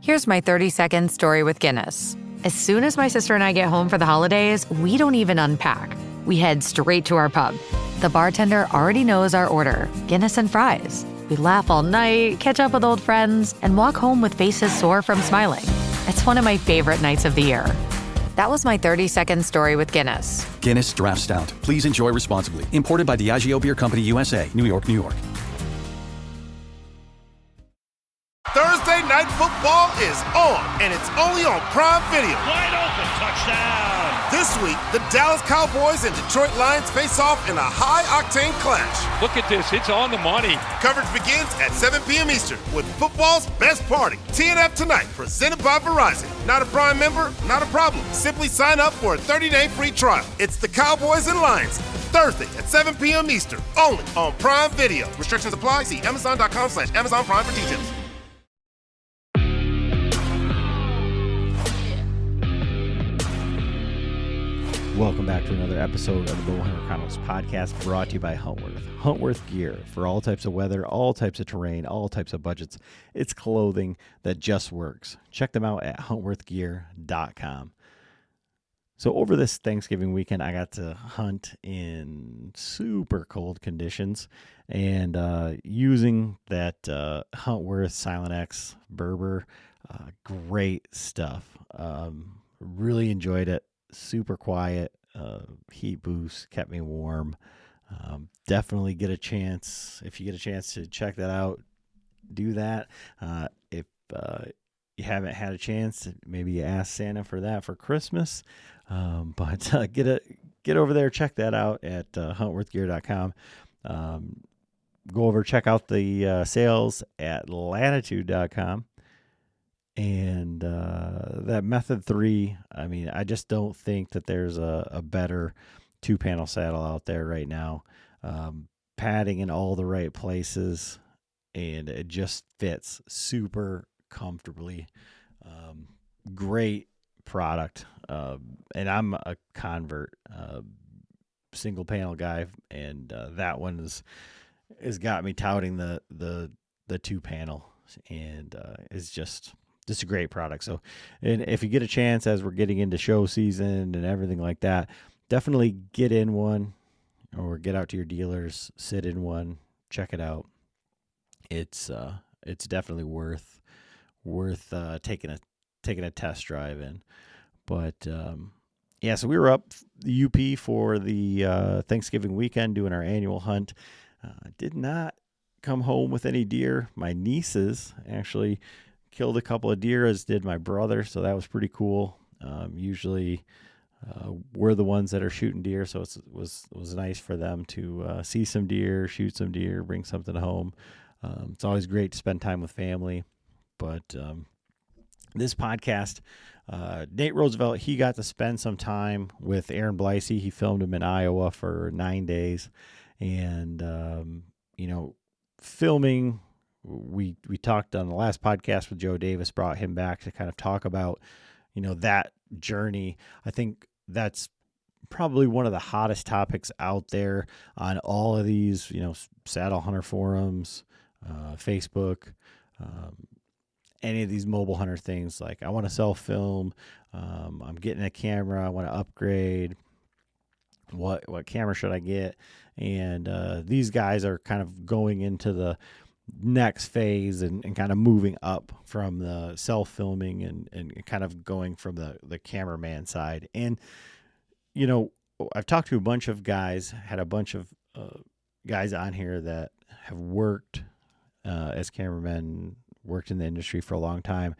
Here's my 30-second story with Guinness. As soon as my sister and I get home for the holidays, we don't even unpack. We head straight to our pub. The bartender already knows our order, Guinness and fries. We laugh all night, catch up with old friends, and walk home with faces sore from smiling. It's one of my favorite nights of the year. That was my 30-second story with Guinness. Guinness Draft Stout. Please enjoy responsibly. Imported by Diageo Beer Company, USA, New York, New York. Thursday Night Football is on, and it's only on Prime Video. Wide open, touchdown. This week, the Dallas Cowboys and Detroit Lions face off in a high-octane clash. Look at this, it's on the money. Coverage begins at 7 p.m. Eastern with football's best party. TNF Tonight, presented by Verizon. Not a Prime member? Not a problem. Simply sign up for a 30-day free trial. It's the Cowboys and Lions, Thursday at 7 p.m. Eastern, only on Prime Video. Restrictions apply. See Amazon.com/Amazon Prime for details. Welcome back to another episode of the Bowhunter Chronicles podcast, brought to you by Huntworth. Huntworth gear for all types of weather, all types of terrain, all types of budgets. It's clothing that just works. Check them out at huntworthgear.com. So over this Thanksgiving weekend, I got to hunt in super cold conditions, and using that Huntworth Silent X Berber, great stuff. Really enjoyed it. Super quiet, heat boost, kept me warm. Definitely get a chance. If you get a chance to check that out, do that. If you haven't had a chance, maybe you ask Santa for that for Christmas. But get over there, check that out at huntworthgear.com. Go over, check out the sales at latitude.com. And that Method 3, I mean, I just don't think that there's a better two-panel saddle out there right now. Padding in all the right places, and it just fits super comfortably. Great product. And I'm a convert, single-panel guy, and that one has got me touting the two-panel, and is just a great product. So, and if you get a chance, as we're getting into show season and everything like that, definitely get in one, or get out to your dealers, sit in one, check it out. It's definitely worth taking a test drive in. But yeah, so we were up the UP for the Thanksgiving weekend doing our annual hunt. Did not come home with any deer. My nieces actually killed a couple of deer, as did my brother, so that was pretty cool. Usually we're the ones that are shooting deer, so it was nice for them to see some deer, shoot some deer, bring something home. It's always great to spend time with family. But this podcast, Nate Roosevelt, he got to spend some time with Aaron Blicey. He filmed him in Iowa for 9 days, and filming. We talked on the last podcast with Joe Davis, brought him back to kind of talk about, that journey. I think that's probably one of the hottest topics out there on all of these, saddle hunter forums, Facebook, any of these mobile hunter things. Like, I want to sell film. I'm getting a camera. I want to upgrade. What camera should I get? And these guys are kind of going into the next phase and kind of moving up from the self-filming and kind of going from the cameraman side. And, I've talked to a bunch of guys, had a bunch of guys on here that have worked as cameramen, worked in the industry for a long time.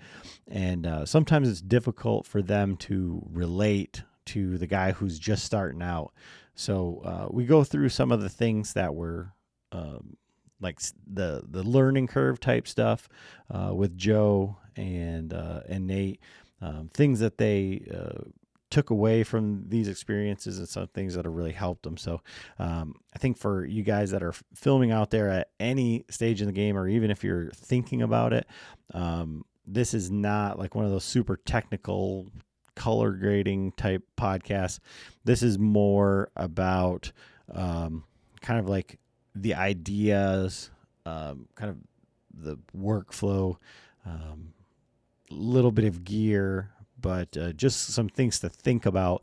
And sometimes it's difficult for them to relate to the guy who's just starting out. So we go through some of the things that were like the learning curve type stuff with Joe and Nate, things that they took away from these experiences, and some things that have really helped them. So I think for you guys that are filming out there at any stage in the game, or even if you're thinking about it, this is not like one of those super technical color grading type podcasts. This is more about kind of like the ideas, kind of the workflow, little bit of gear, but just some things to think about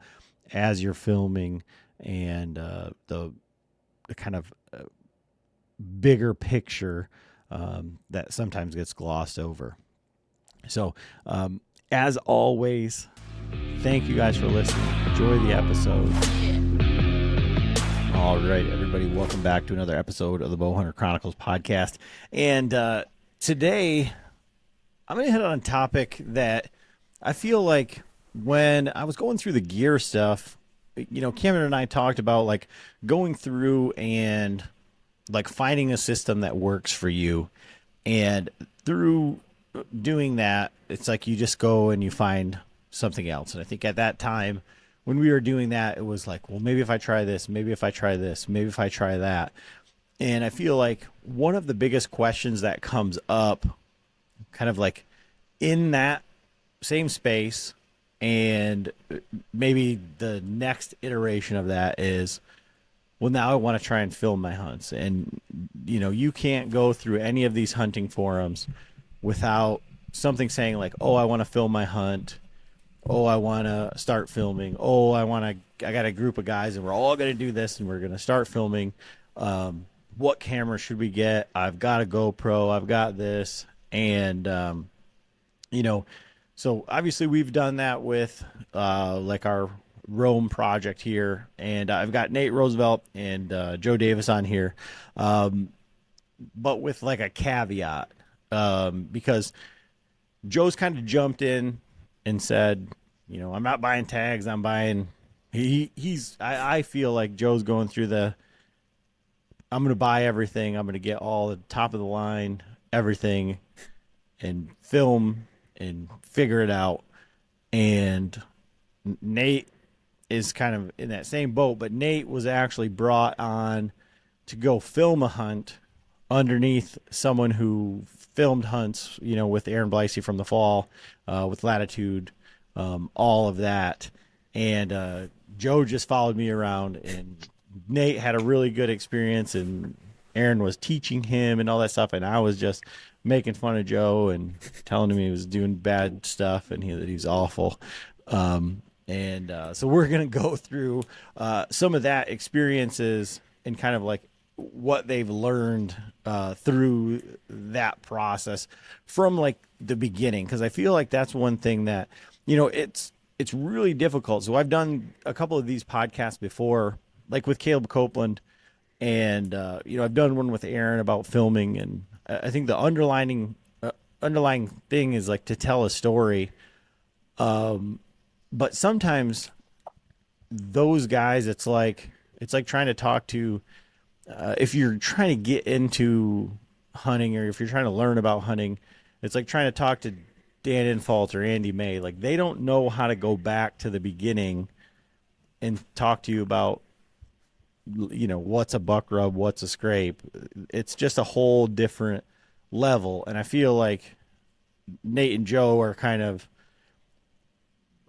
as you're filming, and the kind of bigger picture that sometimes gets glossed over. So, as always, thank you guys for listening. Enjoy the episode. All right, everybody, welcome back to another episode of the Bowhunter Chronicles podcast. And today, I'm going to hit on a topic that I feel like when I was going through the gear stuff, Cameron and I talked about like going through and like finding a system that works for you. And through doing that, it's like you just go and you find something else. And I think at that time when we were doing that, it was like, well, maybe if I try this, maybe if I try this, maybe if I try that. And I feel like one of the biggest questions that comes up kind of like in that same space, and maybe the next iteration of that is, well, now I want to try and film my hunts. And, you can't go through any of these hunting forums without something saying like, oh, I want to film my hunt. Oh, I want to start filming. Oh, I got a group of guys and we're all going to do this and we're going to start filming. What camera should we get? I've got a GoPro. I've got this. And, so obviously we've done that with like our Rome project here. And I've got Nate Roosevelt and Joe Davis on here. But with like a caveat, because Joe's kind of jumped in and said, I'm not buying tags. I'm buying, I feel like Joe's going through I'm going to buy everything. I'm going to get all the top of the line, everything, and film and figure it out. And Nate is kind of in that same boat, but Nate was actually brought on to go film a hunt underneath someone who filmed hunts, with Aaron Blicey from the fall, with Latitude, all of that. And Joe just followed me around, and Nate had a really good experience, and Aaron was teaching him and all that stuff. And I was just making fun of Joe and telling him he was doing bad stuff and that he's awful. So we're going to go through some of that experiences and kind of like what they've learned through that process from like the beginning. Cause I feel like that's one thing that, it's really difficult. So I've done a couple of these podcasts before, like with Caleb Copeland, and, I've done one with Aaron about filming. And I think the underlying thing is like to tell a story. But sometimes those guys, it's like trying to talk to, if you're trying to get into hunting or if you're trying to learn about hunting, it's like trying to talk to Dan Infalt or Andy May. Like they don't know how to go back to the beginning and talk to you about, what's a buck rub, what's a scrape. It's just a whole different level. And I feel like Nate and Joe are kind of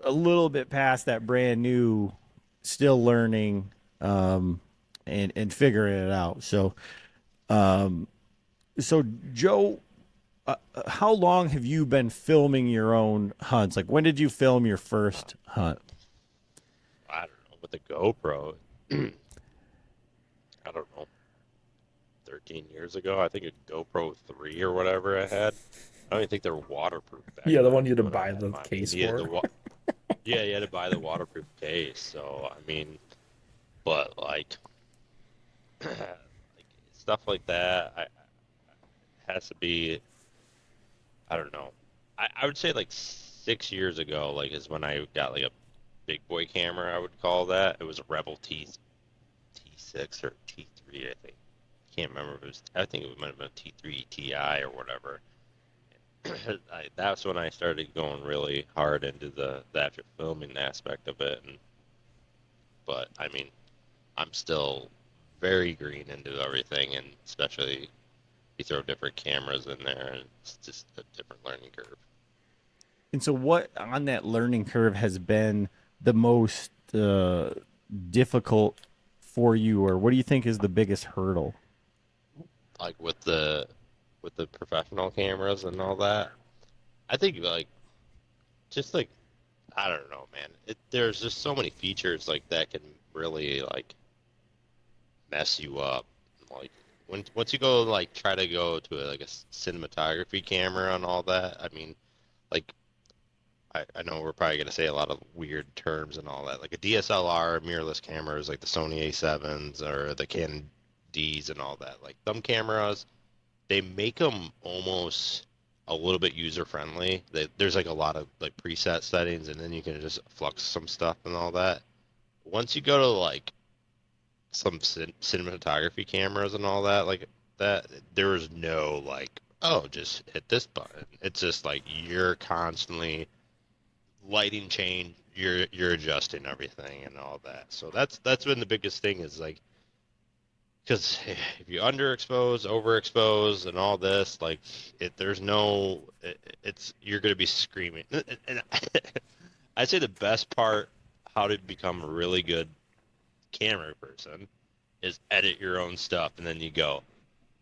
a little bit past that brand new, still learning, and figuring it out. So Joe, how long have you been filming your own hunts? Like when did you film your first hunt? I don't know, with the GoPro. I don't know, 13 years ago. I think a GoPro 3 or whatever I had. I don't even think they're waterproof back Yeah, the then one you had to when buy I had the mine. case Yeah, for. Yeah, you had to buy the waterproof case. So, I mean, but like, like stuff like that, has to be, I don't know. I would say like 6 years ago, like is when I got like a big boy camera, I would call that. It was a Rebel T6 or T3, I think. Can't remember if it was, I think it might have been a T3 Ti or whatever. That's when I started going really hard into the actual filming aspect of it. But I mean, I'm still very green into everything, and especially you throw different cameras in there, and it's just a different learning curve. And so what on that learning curve has been the most difficult for you, or what do you think is the biggest hurdle? Like with the professional cameras and all that, I think like just like, I don't know, man. There's just so many features like that can really like mess you up. Like once you go like try to go to like a cinematography camera and all that. I mean, like I know we're probably gonna say a lot of weird terms and all that. Like a DSLR mirrorless cameras, like the Sony A7s or the Canon Ds and all that. Like them cameras, they make them almost a little bit user friendly. There's like a lot of like preset settings, and then you can just flux some stuff and all that. Once you go to like some cinematography cameras and all that, like that, there is no like, oh, just hit this button. It's just like you're constantly lighting change. You're adjusting everything and all that. So that's been the biggest thing is like, because if you underexpose, overexpose, and all this, like, you're going to be screaming. And I'd say the best part, how to become a really good camera person, is edit your own stuff, and then you go.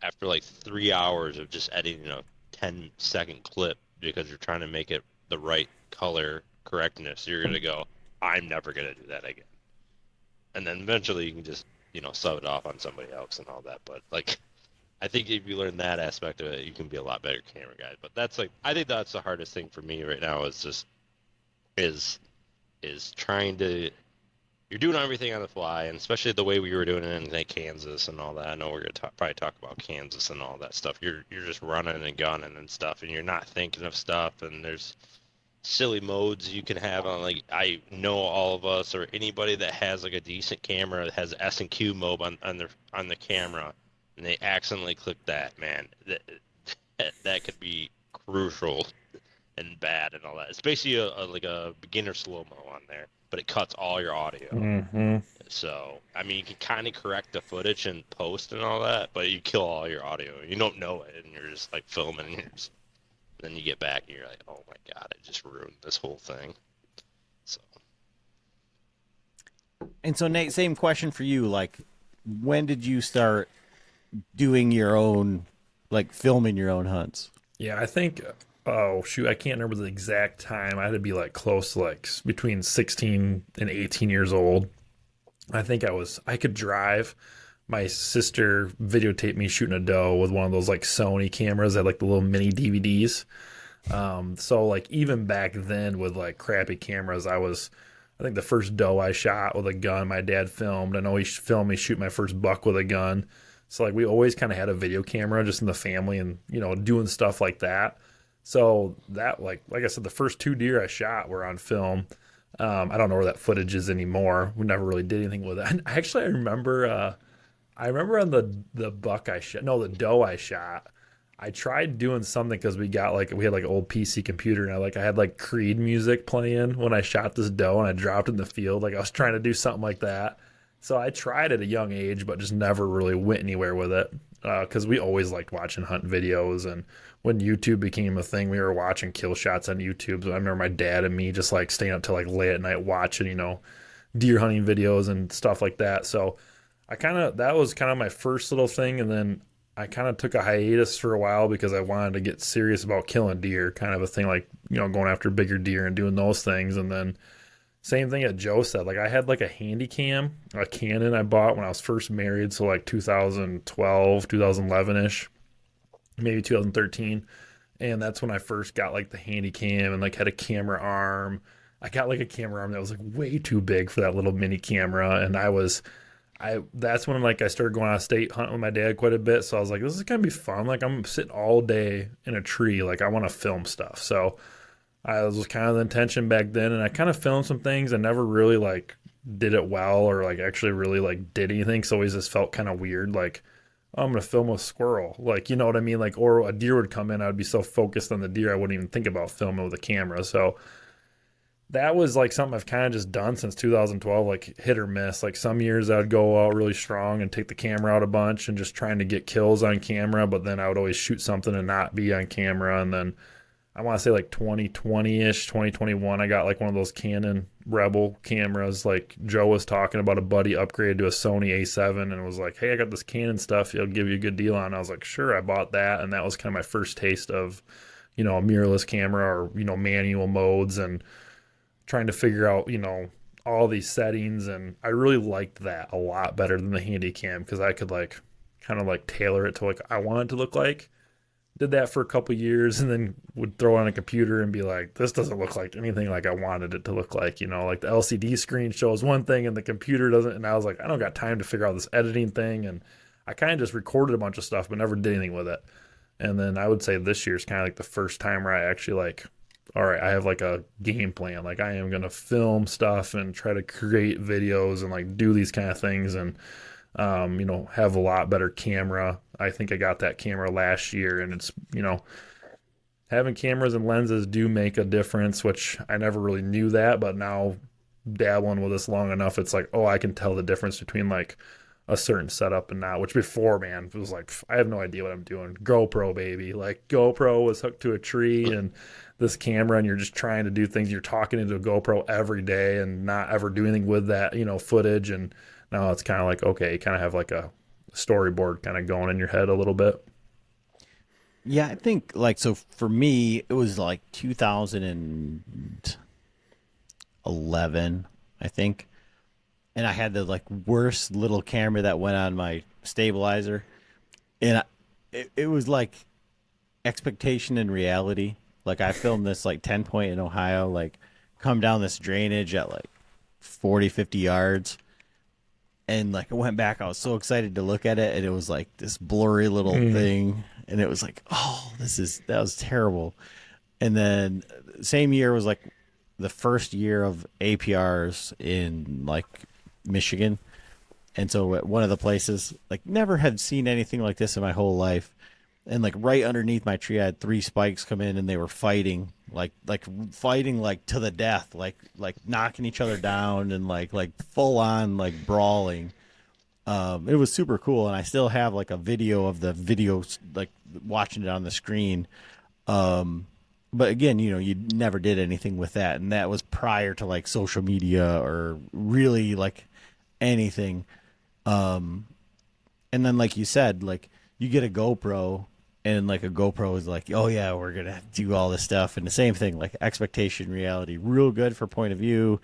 After like 3 hours of just editing a 10-second clip because you're trying to make it the right color correctness, you're going to go, I'm never going to do that again. And then eventually you can just sub it off on somebody else and all that. But like, I think if you learn that aspect of it, you can be a lot better camera guy. But that's like, I think that's the hardest thing for me right now is trying to, you're doing everything on the fly, and especially the way we were doing it in like Kansas and all that. I know we're gonna probably talk about Kansas and all that stuff. You're just running and gunning and stuff, and you're not thinking of stuff. And there's silly modes you can have on, like, I know all of us or anybody that has like a decent camera that has S&Q mode on the camera, and they accidentally click that, man, that could be crucial and bad and all that. It's basically like a beginner slow-mo on there, but it cuts all your audio. Mm-hmm. So I mean, you can kind of correct the footage and post and all that, but you kill all your audio. You don't know it, and you're just like filming, and then you get back and you're like, oh my god, I just ruined this whole thing. So. And so, Nate, same question for you. Like, when did you start doing your own, like, filming your own hunts? Yeah, I think, oh shoot, I can't remember the exact time. I had to be like close to like between 16 and 18 years old. I think I could drive. My sister videotaped me shooting a doe with one of those like Sony cameras that had like the little mini DVDs. So like even back then with like crappy cameras, I think the first doe I shot with a gun, my dad filmed. I know he filmed me shoot my first buck with a gun. So like we always kind of had a video camera just in the family and, doing stuff like that. So that like I said, the first 2 deer I shot were on film. I don't know where that footage is anymore. We never really did anything with it. And actually, I remember on the buck the doe I shot, I tried doing something because we had like an old PC computer, and I had like Creed music playing when I shot this doe, and I dropped in the field. Like I was trying to do something like that. So I tried at a young age, but just never really went anywhere with it. Because we always liked watching hunt videos, and when YouTube became a thing, we were watching kill shots on YouTube. So I remember my dad and me just like staying up till like late at night watching, deer hunting videos and stuff like that. So that was kind of my first little thing, and then I kind of took a hiatus for a while because I wanted to get serious about killing deer, kind of a thing like, going after bigger deer and doing those things. And then same thing that Joe said, like I had like a handy cam, a Canon I bought when I was first married. So like 2012, 2011-ish, maybe 2013. And that's when I first got like the handy cam and like had a camera arm. I got like a camera arm that was like way too big for that little mini camera. And that's when like I started going out of state hunting with my dad quite a bit. So I was like, this is gonna be fun. Like I'm sitting all day in a tree. Like I want to film stuff. So I was kind of the intention back then, and I kind of filmed some things. I never really like did it well or like actually really like did anything. So always just felt kind of weird. Like, oh, I'm gonna film a squirrel. Like, you know what I mean? Like, or a deer would come in. I would be so focused on the deer I wouldn't even think about filming with a camera. So that was like something I've kind of just done since 2012, like hit or miss. Like some years I would go out really strong and take the camera out a bunch and just trying to get kills on camera, but then I would always shoot something and not be on camera. And then I want to say like 2020-ish, 2021, I got like one of those Canon Rebel cameras. Like Joe was talking about a buddy upgraded to a Sony A7 and was like, hey, I got this Canon stuff. It'll give you a good deal on it. I was like, sure, I bought that. And that was kind of my first taste of a mirrorless camera or, manual modes and trying to figure out, all these settings. And I really liked that a lot better than the handy cam because I could like kind of like tailor it to like I want it to look like. Did that for a couple years and then would throw on a computer and be like, this doesn't look like anything like I wanted it to look like, like the LCD screen shows one thing and the computer doesn't. And I was like, I don't got time to figure out this editing thing. And I kind of just recorded a bunch of stuff, but never did anything with it. And then I would say this year's kind of like the first time where I actually like, all right, I have like a game plan. Like I am going to film stuff and try to create videos and like do these kind of things and, have a lot better camera. I think I got that camera last year and it's, having cameras and lenses do make a difference, which I never really knew that, but now dabbling with this long enough, it's like, oh, I can tell the difference between like a certain setup and not, which before, man, it was like, I have no idea what I'm doing. GoPro, baby. Like GoPro was hooked to a tree and this camera and you're just trying to do things. You're talking into a GoPro every day and not ever do anything with that, footage. And now it's kind of like, okay, you kind of have like a storyboard kind of going in your head a little bit. Yeah, I think like, so for me, it was like 2011, I think. And I had the like worst little camera that went on my stabilizer. And it was like expectation and reality. Like I filmed this like 10 point in Ohio, like come down this drainage at like 40, 50 yards. And like I went back, I was so excited to look at it, and it was like this blurry little thing, and it was like, oh, that was terrible. And then same year was like the first year of APRs in like Michigan, and so at one of the places, like never had seen anything like this in my whole life, and like right underneath my tree, I had 3 spikes come in, and they were fighting fighting like to the death, like knocking each other down and like full on like brawling. It was super cool, and I still have like a video of the videos, like watching it on the screen. But again, you never did anything with that, and that was prior to like social media or really like anything. And then like you said, like you get a GoPro. And like a GoPro is like, oh yeah, we're gonna do all this stuff, and the same thing, like expectation, reality, real good for point of view,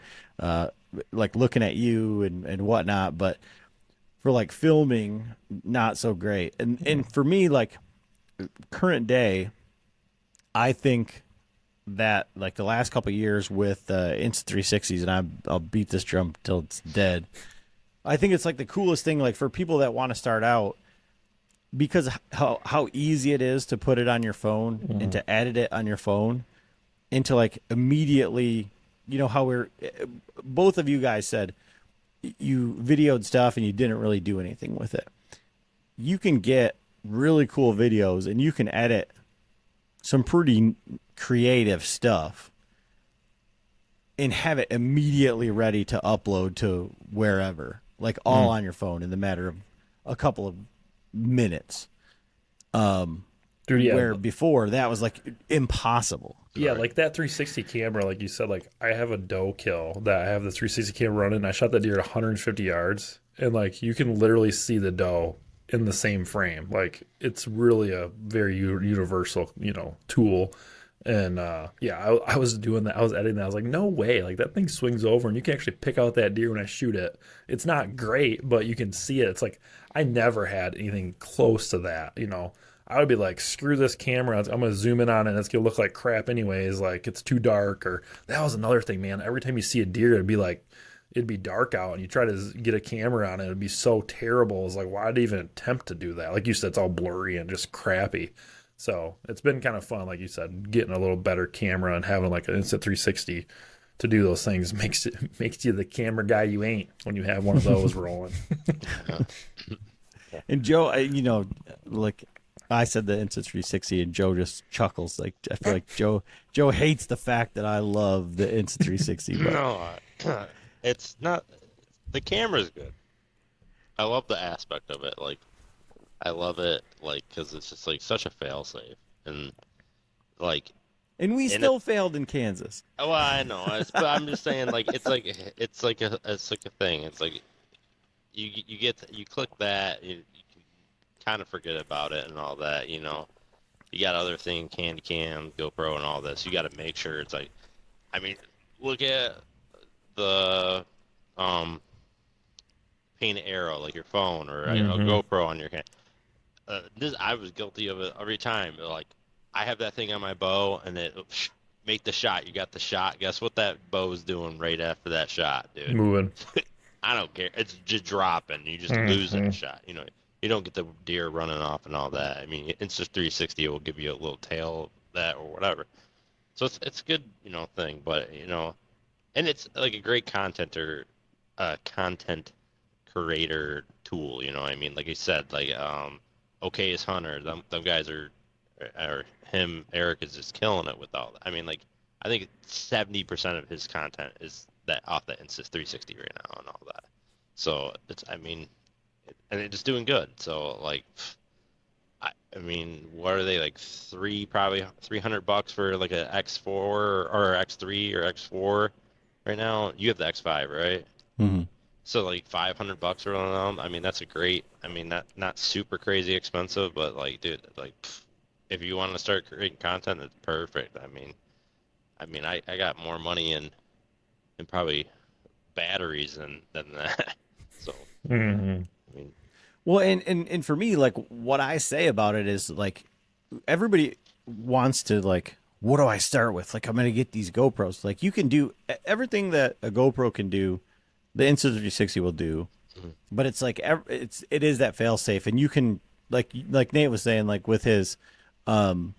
like looking at you and whatnot. But for like filming, not so great. And for me, like current day, I think that like the last couple of years with Insta360s, and I'll beat this drum till it's dead. I think it's like the coolest thing, like for people that want to start out. Because how easy it is to put it on your phone and to edit it on your phone and to like immediately, how both of you guys said you videoed stuff and you didn't really do anything with it. You can get really cool videos and you can edit some pretty creative stuff and have it immediately ready to upload to wherever, like all on your phone in the matter of a couple of minutes. Dude, yeah. Where before that was like impossible. Yeah, like that 360 camera, like you said, like I have a doe kill that I have the 360 camera running, and I shot that deer at 150 yards, and like you can literally see the doe in the same frame. Like it's really a very universal, tool. And I was doing that. I was editing that. I was like, no way. Like that thing swings over and you can actually pick out that deer when I shoot it. It's not great, but you can see it. It's like I never had anything close to that. I would be like, screw this camera. I'm going to zoom in on it and it's going to look like crap anyways. Like it's too dark. Or that was another thing, man. Every time you see a deer, it'd be dark out and you try to get a camera on it. It'd be so terrible. It's like, why'd I even attempt to do that? Like you said, it's all blurry and just crappy. So it's been kind of fun, like you said, getting a little better camera and having like an Insta360 to do those things makes you the camera guy you ain't when you have one of those rolling. And Joe, like I said the Insta360 and Joe just chuckles. Like I feel like Joe hates the fact that I love the Insta360. But... No, it's not. The camera's good. I love the aspect of it. Like I love it, like, because it's just like such a fail-safe, and like. And we still failed in Kansas. Oh, I know. But I'm just saying, like, it's like a thing. It's like you click that, you can kind of forget about it and all that, you got other things, Candy Cam, GoPro, and all this. You got to make sure it's like, I mean, look at the painted arrow, like your phone, or you know, GoPro on your hand. This I was guilty of it every time. Like, I have that thing on my bow, and it make the shot. You got the shot. Guess what that bow's doing right after that shot, dude? Moving. I don't care. It's just dropping. You just lose that shot. You know, you don't get the deer running off and all that. I mean, Insta 360 will give you a little tail of that or whatever. So it's a good, you know, thing. But you know, and it's like a great content content creator tool. You know what I mean? Like I said, like okay as Hunter, them guys are him, Eric is just killing it with all that. I mean, like, I think 70% of his content is that off the Insta 360 right now and all that. So it's, I mean, and it's doing good. So like, I mean, what are they, like probably $300 for like a X4 or X3 or X4 right now? You have the X5, right? Mm-hmm. So like $500 for one of them. I mean, that's a great. I mean, not super crazy expensive, but like, dude, like, if you want to start creating content, it's perfect. I mean, I got more money in probably batteries than that. So, I mean, well, and for me, like, what I say about it is like, everybody wants to, like, what do I start with? Like, I'm going to get these GoPros. Like, you can do everything that a GoPro can do, the Insta 360 will do, but it's like, it is that fail safe. And you can, like Nate was saying, like with his doe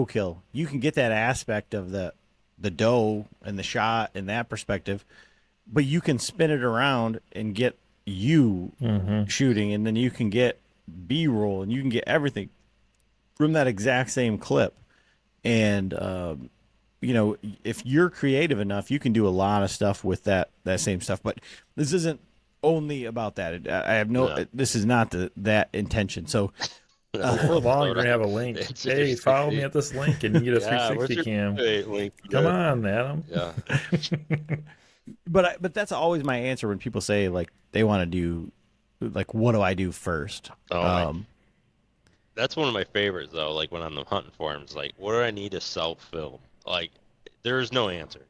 kill, you can get that aspect of the doe and the shot and that perspective, but you can spin it around and get you shooting, and then you can get B-roll, and you can get everything from that exact same clip. And you know, if you're creative enough, you can do a lot of stuff with that same stuff. But this isn't only about that. I have this is not that intention. So before long, you're gonna have a link. Hey, follow me at this link, and you get a 360 cam. Link? Come on, Adam. Yeah. But that's always my answer when people say, like, they want to do, like, what do I do first? That's one of my favorites, though. Like, when I'm hunting forums, like, what do I need to self-film? Like, there's no answer,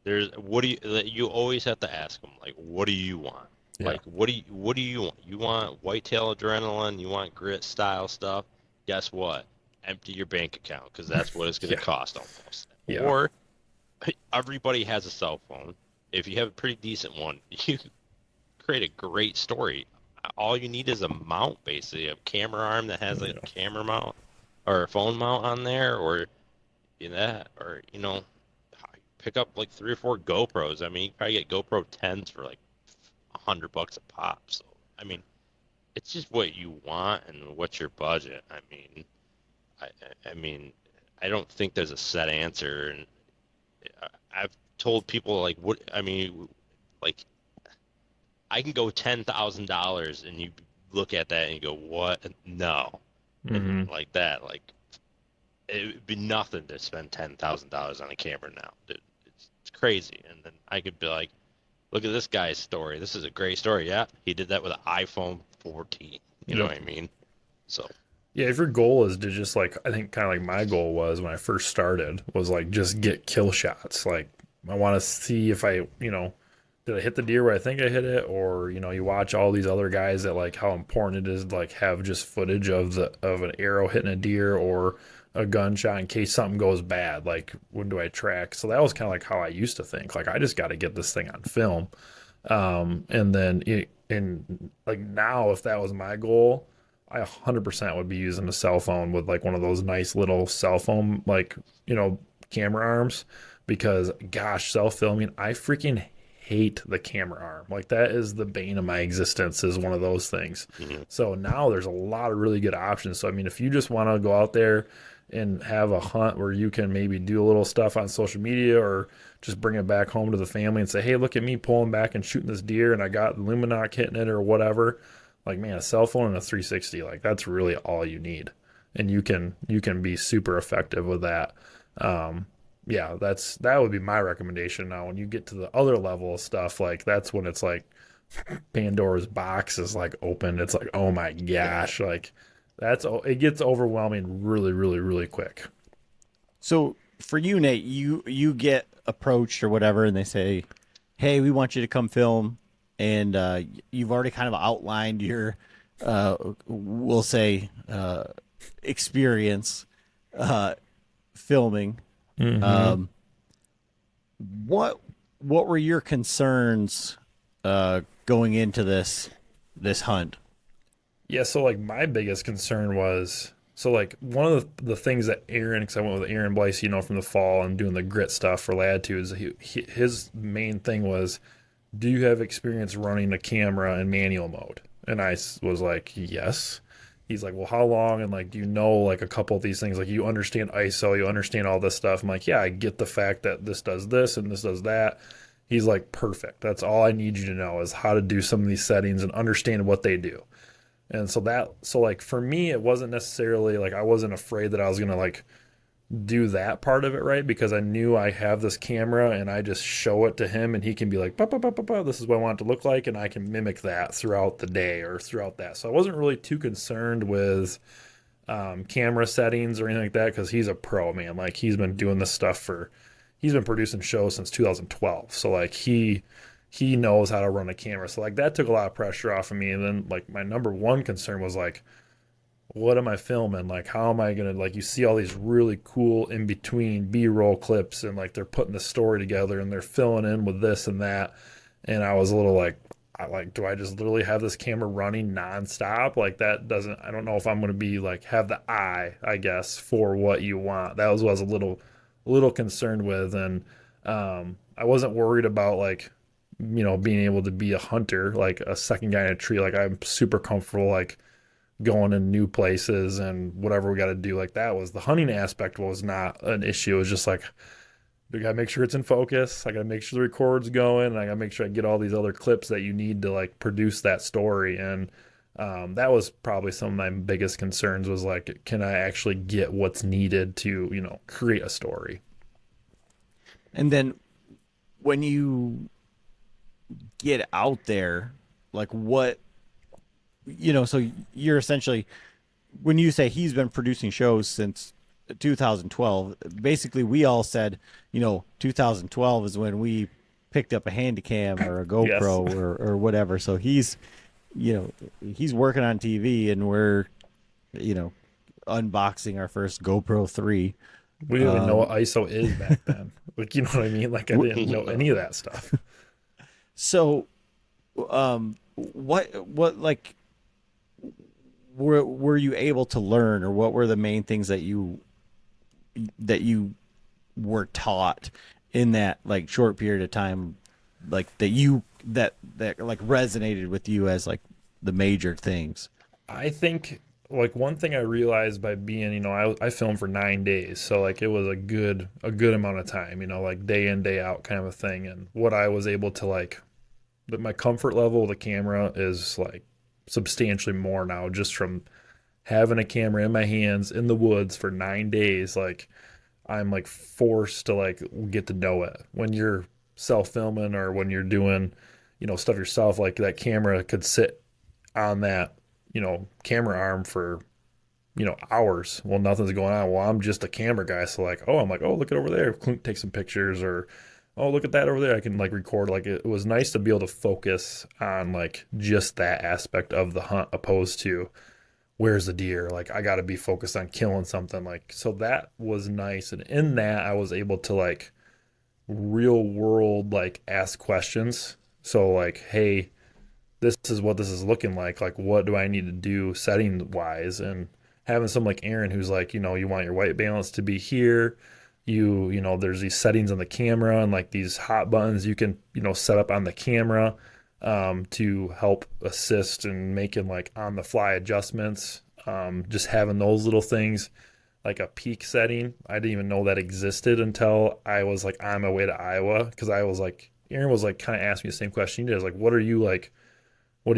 dude. You always have to ask them, like, what do you want? Yeah. Like, what do you want? You want whitetail adrenaline? You want grit style stuff? Guess what? Empty your bank account, because that's what it's going to cost almost. Yeah. Or everybody has a cell phone. If you have a pretty decent one, you create a great story. All you need is a mount, basically, a camera arm that has a camera mount or a phone mount on there, or you know, pick up like 3 or 4 GoPros. I mean, you can probably get GoPro 10s for like $100 a pop. So, I mean, it's just what you want and what's your budget. I mean, I don't think there's a set answer, and I've told people, like, what I mean, like, I can go $10,000, and you look at that and you go, what? No, and like that, like, it would be nothing to spend $10,000 on a camera now. It's crazy. And then I could be like, look at this guy's story. This is a great story. Yeah, he did that with an iPhone 14. You know what I mean? So. Yeah, if your goal is to just, like, I think kind of like my goal was when I first started, was like just get kill shots. Like, I want to see if I, you know, did I hit the deer where I think I hit it, or, you know, you watch all these other guys that, like, how important it is to, like, have just footage of an arrow hitting a deer or a gunshot in case something goes bad. Like, when do I track? So that was kind of like how I used to think. Like, I just got to get this thing on film. And then, like, now, if that was my goal, I 100% would be using a cell phone with, like, one of those nice little cell phone, like, you know, camera arms, because, gosh, self-filming, I freaking hate the camera arm. Like, that is the bane of my existence, is one of those things. So now there's a lot of really good options. So, I mean, if you just want to go out there and have a hunt where you can maybe do a little stuff on social media, or just bring it back home to the family and say, hey, look at me pulling back and shooting this deer, and I got Luminoc hitting it or whatever. Like, man, a cell phone and a 360, like, that's really all you need. And you can be super effective with that. Yeah, that would be my recommendation. Now, when you get to the other level of stuff, like, that's when it's like Pandora's box is, like, opened. It's like, oh my gosh, like, It gets overwhelming really, really, really quick. So for you, Nate, you get approached or whatever, and they say, "Hey, we want you to come film," and you've already kind of outlined your, we'll say, experience filming. Mm-hmm. What were your concerns going into this hunt? Yeah, so like my biggest concern was like one of the things that Aaron, because I went with Aaron Blyce, from the fall and doing the grit stuff for Latitudes, his main thing was, do you have experience running a camera in manual mode? And I was like, yes. He's like, well, how long? And like, do you know like a couple of these things? Like, you understand ISO, you understand all this stuff. I'm like, yeah, I get the fact that this does this and this does that. He's like, perfect. That's all I need you to know is how to do some of these settings and understand what they do. And so like for me, it wasn't necessarily like I wasn't afraid that I was gonna like do that part of it right, because I knew I have this camera and I just show it to him and he can be like, bah, bah, bah, bah, bah, this is what I want it to look like, and I can mimic that throughout the day or throughout that. So I wasn't really too concerned with camera settings or anything like that, because he's a pro, man. Like, he's been doing this stuff he's been producing shows since 2012. So like he knows how to run a camera. So like that took a lot of pressure off of me. And then like my number one concern was like, what am I filming? Like, how am I going to, like, you see all these really cool in between B-roll clips and like they're putting the story together and they're filling in with this and that. And I was a little like, do I just literally have this camera running nonstop? Like, that doesn't, I don't know if I'm going to be like, have the eye, I guess, for what you want. That was what I was a little concerned with. And I wasn't worried about like, being able to be a hunter, like a second guy in a tree. Like, I'm super comfortable, like, going in new places and whatever we got to do. Like, that was the hunting aspect was not an issue. It was just like, we got to make sure it's in focus. I got to make sure the record's going, and I got to make sure I get all these other clips that you need to like produce that story. And that was probably some of my biggest concerns, was like, can I actually get what's needed to, create a story? And then when you get out there, like, what, so you're essentially, when you say he's been producing shows since 2012, basically we all said, 2012 is when we picked up a Handycam or a GoPro Yes. or whatever. So he's working on TV, and we're, unboxing our first GoPro 3. We didn't even know what ISO is back then. Like, you know what I mean? Like, I didn't know any of that stuff. So, what like were you able to learn, or what were the main things that you were taught in that like short period of time, like that like resonated with you as like the major things? I think like one thing I realized by being, I filmed for 9 days. So like it was a good amount of time, like day in, day out kind of a thing. And what I was able to like, my comfort level with the camera is like substantially more now, just from having a camera in my hands in the woods for 9 days. Like, I'm like forced to like get to know it. When you're self-filming or when you're doing, stuff yourself, like that camera could sit on that, camera arm for, hours. Well, nothing's going on. Well, I'm just a camera guy. So like, I'm like, oh, look at over there. Take some pictures, or, oh, look at that over there. I can like record. Like, it was nice to be able to focus on like just that aspect of the hunt, opposed to where's the deer? Like, I got to be focused on killing something. Like, so that was nice. And in that, I was able to like real world, like ask questions. So like, hey, this is what this is looking like. Like, what do I need to do setting wise? And having someone like Aaron, who's like, you want your white balance to be here. There's these settings on the camera and like these hot buttons you can, set up on the camera to help assist in making like on the fly adjustments. Just having those little things, like a peak setting. I didn't even know that existed until I was like on my way to Iowa. Cause I was like, Aaron was like kind of asking me the same question he did. Like, what are you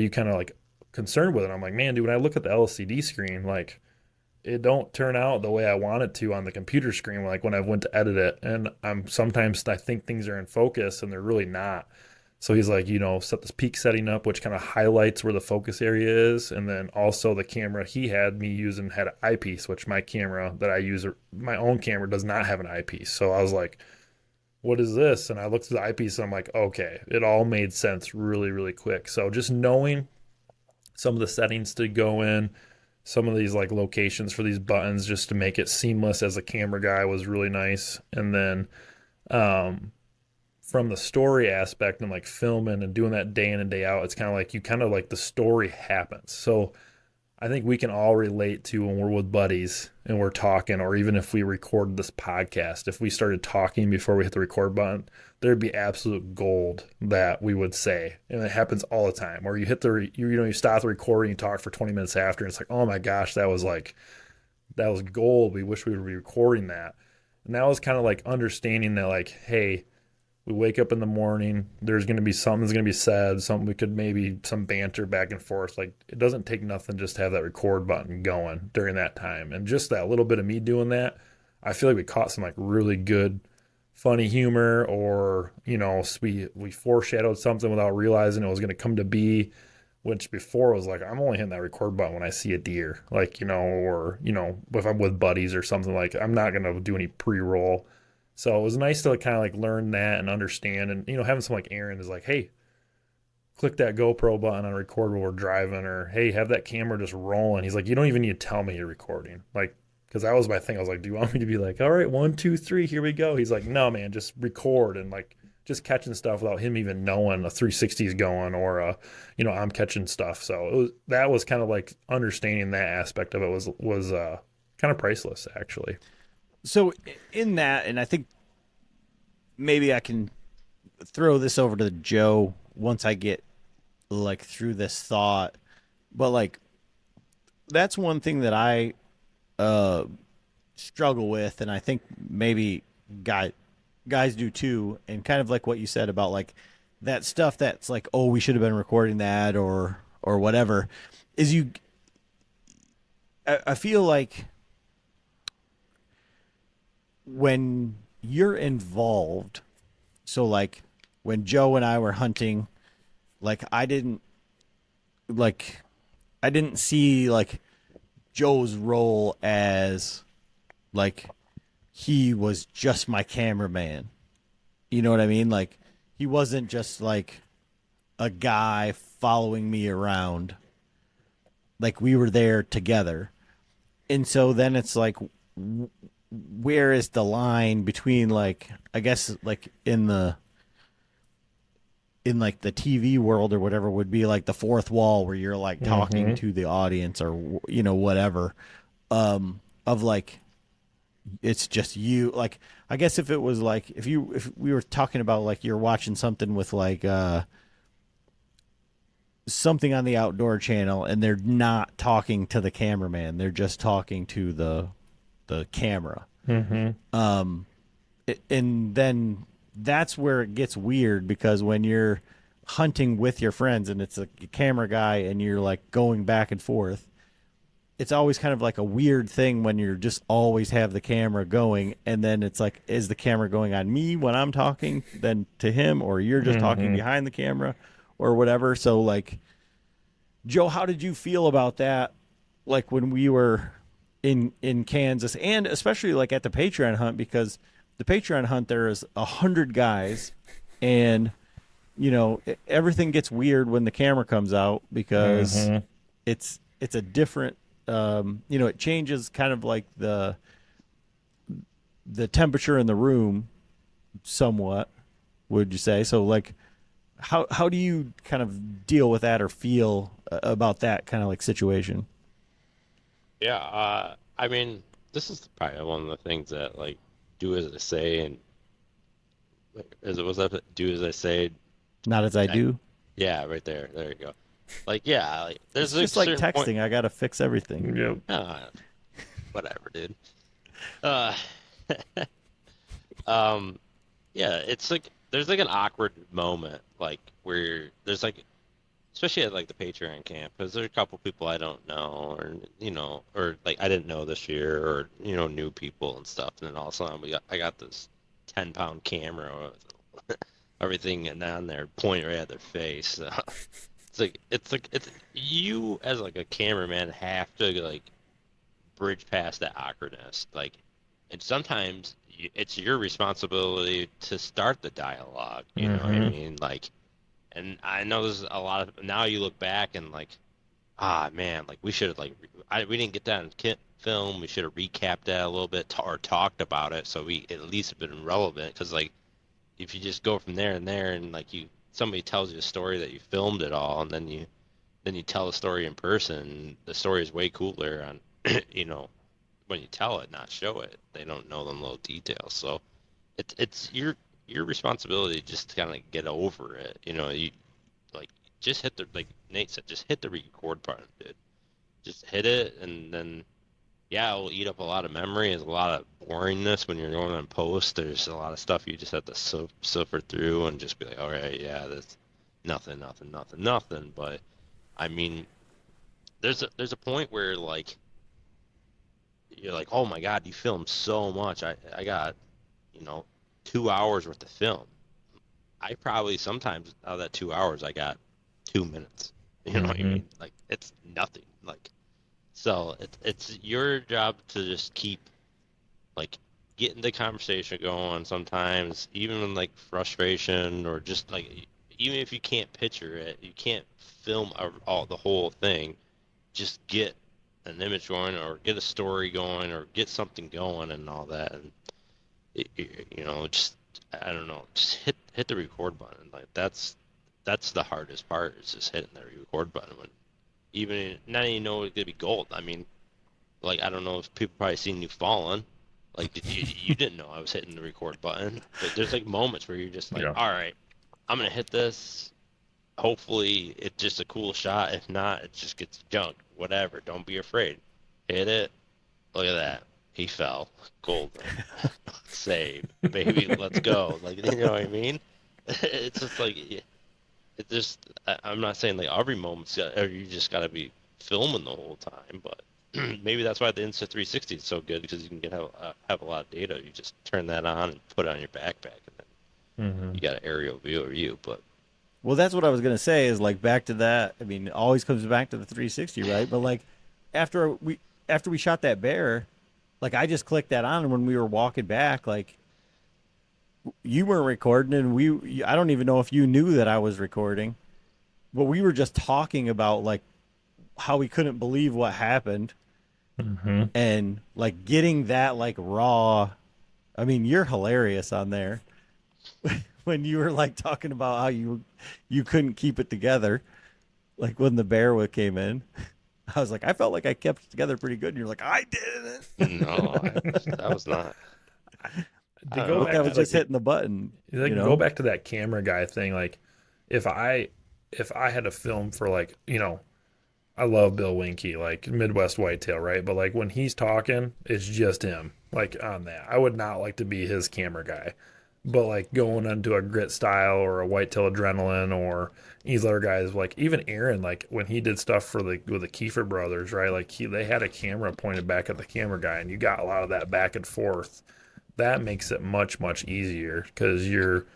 kind of like concerned with? And I'm like, man, dude, when I look at the LCD screen, like, it don't turn out the way I want it to on the computer screen, like when I went to edit it. And sometimes I think things are in focus and they're really not. So he's like, set this peak setting up, which kind of highlights where the focus area is. And then also the camera he had me using had an eyepiece, which my camera that I use, my own camera, does not have an eyepiece. So I was like, what is this? And I looked through the eyepiece and I'm like, okay, it all made sense really, really quick. So just knowing some of the settings to go in, some of these like locations for these buttons just to make it seamless as a camera guy was really nice. And then from the story aspect and like filming and doing that day in and day out, it's kind of like the story happens. So I think we can all relate to when we're with buddies and we're talking, or even if we recorded this podcast, if we started talking before we hit the record button, there'd be absolute gold that we would say. And it happens all the time. Or you hit you stop the recording, you talk for 20 minutes after, and it's like, oh my gosh, that was gold. We wish we would be recording that. And that was kind of like understanding that, like, hey, we wake up in the morning, there's going to be something's going to be said, something we could maybe some banter back and forth. Like, it doesn't take nothing just to have that record button going during that time. And just that little bit of me doing that, I feel like we caught some like really good funny humor, or, we foreshadowed something without realizing it was going to come to be, which before was like, I'm only hitting that record button when I see a deer, like, or, if I'm with buddies or something, like I'm not going to do any pre-roll. So it was nice to kind of like learn that and understand, and having someone like Aaron is like, hey, click that GoPro button on record while we're driving, or hey, have that camera just rolling. He's like, you don't even need to tell me you're recording, like, because that was my thing. I was like, do you want me to be like, all right, 1, 2, 3, here we go? He's like, no, man, just record, and like just catching stuff without him even knowing a 360 is going, or I'm catching stuff. So that was kind of like understanding that aspect of it was kind of priceless, actually. So in that, and I think maybe I can throw this over to Joe once I get like through this thought, but like that's one thing that I struggle with, and I think maybe guys do too, and kind of like what you said about like that stuff that's like, oh, we should have been recording that or whatever, is I feel like when you're involved, so like when Joe and I were hunting, like I didn't see like Joe's role as like he was just my cameraman. You know what I mean? Like he wasn't just like a guy following me around. Like we were there together. And so then it's like, where is the line between like, I guess like in like the TV world or whatever would be like the fourth wall where you're like talking to the audience or whatever, of like it's just you. Like I guess if it was like if we were talking about like you're watching something with like something on the outdoor channel and they're not talking to the cameraman, they're just talking to the camera. And then that's where it gets weird, because when you're hunting with your friends and it's a camera guy and you're like going back and forth, it's always kind of like a weird thing when you're just always have the camera going, and then it's like, is the camera going on me when I'm talking then to him, or you're just talking behind the camera or whatever. So like, Joe, how did you feel about that? Like when we were in Kansas, and especially like at the Patreon hunt, because the Patreon hunt, there is 100 guys, and everything gets weird when the camera comes out, because it's a different, it changes kind of like the temperature in the room somewhat, would you say? So like, how do you kind of deal with that or feel about that kind of like situation? Yeah, I mean, this is probably one of the things that like, do as I say, and do as I say, not as I do. Yeah, right there. There you go. Like, yeah, like, there's it's just like texting. I gotta fix everything. Yep. Whatever, dude. Yeah, it's like there's like an awkward moment, like where there's like, especially at like the Patreon camp, because there's a couple people I don't know, or like I didn't know this year, or new people and stuff, and then all of a sudden I got this 10-pound camera everything and on there, point right at their face. It's you as like a cameraman have to like bridge past that awkwardness. Like, and sometimes it's your responsibility to start the dialogue. You know what I mean? Like, and I know there's a lot of now you look back and like, ah man, like we should have we didn't get that in film. We should have recapped that a little bit or talked about it so we at least have been relevant. Because like if you just go from there and like somebody tells you a story that you filmed it all and then you tell the story in person, the story is way cooler on when you tell it, not show it. They don't know them little details. So it's your responsibility just to kind of get over it. You like just hit the like Nate said, just hit the record button, dude. Just hit it, and then yeah, it will eat up a lot of memory. There's a lot of boringness when you're going on post. There's a lot of stuff you just have to suffer through and just be like, all right, yeah, that's nothing. But I mean, there's a point where like you're like, oh my God, you filmed so much. I got 2 hours worth of film. I probably sometimes out of that 2 hours I got 2 minutes. You know what I mean? Like it's nothing. Like so it's your job to just keep like getting the conversation going. Sometimes even in like frustration or just like even if you can't picture it, you can't film all the whole thing. Just get an image going or get a story going or get something going and all that. And just I don't know, just hit the record button. Like that's the hardest part is just hitting the record button when even now you know it's gonna be gold. I mean, like I don't know if people probably seen you falling. Like you didn't know I was hitting the record button, but there's like moments where you're just like, all right, I'm gonna hit this. Hopefully it's just a cool shot. If not, it just gets junk. Whatever. Don't be afraid. Hit it. Look at that. He fell. Golden. Save. Baby, let's go. Like, you know what I mean? It's just like, it just, I'm not saying like every moment's you just got to be filming the whole time, but maybe that's why the Insta360 is so good because you can have a lot of data. You just turn that on and put it on your backpack and then you got an aerial view of you, but. Well, that's what I was going to say is like back to that. I mean, it always comes back to the 360, right? But like after we shot that bear, like I just clicked that on and when we were walking back, like you weren't recording and I don't even know if you knew that I was recording, but we were just talking about like how we couldn't believe what happened and like getting that like raw. I mean, you're hilarious on there. When you were like talking about how you couldn't keep it together, like when the bear came in, I was like, I felt like I kept it together pretty good. And you're like, I didn't. No, that was not. I was just hitting the button. Go back to that camera guy thing. Like, if I had a film for like, I love Bill Winke, like Midwest Whitetail, right? But like when he's talking, it's just him. Like on that, I would not like to be his camera guy. But like going into a Grit Style or a Whitetail Adrenaline or these other guys, like even Aaron, like when he did stuff with the Kiefer brothers, right? Like they had a camera pointed back at the camera guy, and you got a lot of that back and forth. That makes it much easier because you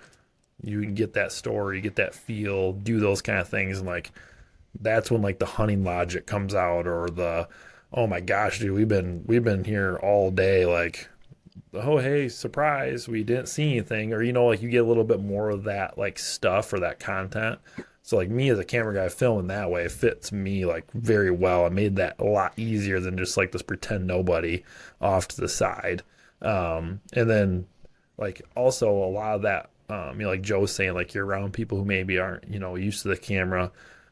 can get that story, you get that feel, do those kind of things, and like that's when like the hunting logic comes out or the oh my gosh, dude, we've been here all day, like. Oh, hey, surprise, we didn't see anything. Or, like you get a little bit more of that like stuff or that content. So like me as a camera guy filming that way fits me like very well. I made that a lot easier than just like this pretend nobody off to the side. And then like also a lot of that, like Joe's saying, like you're around people who maybe aren't, used to the camera.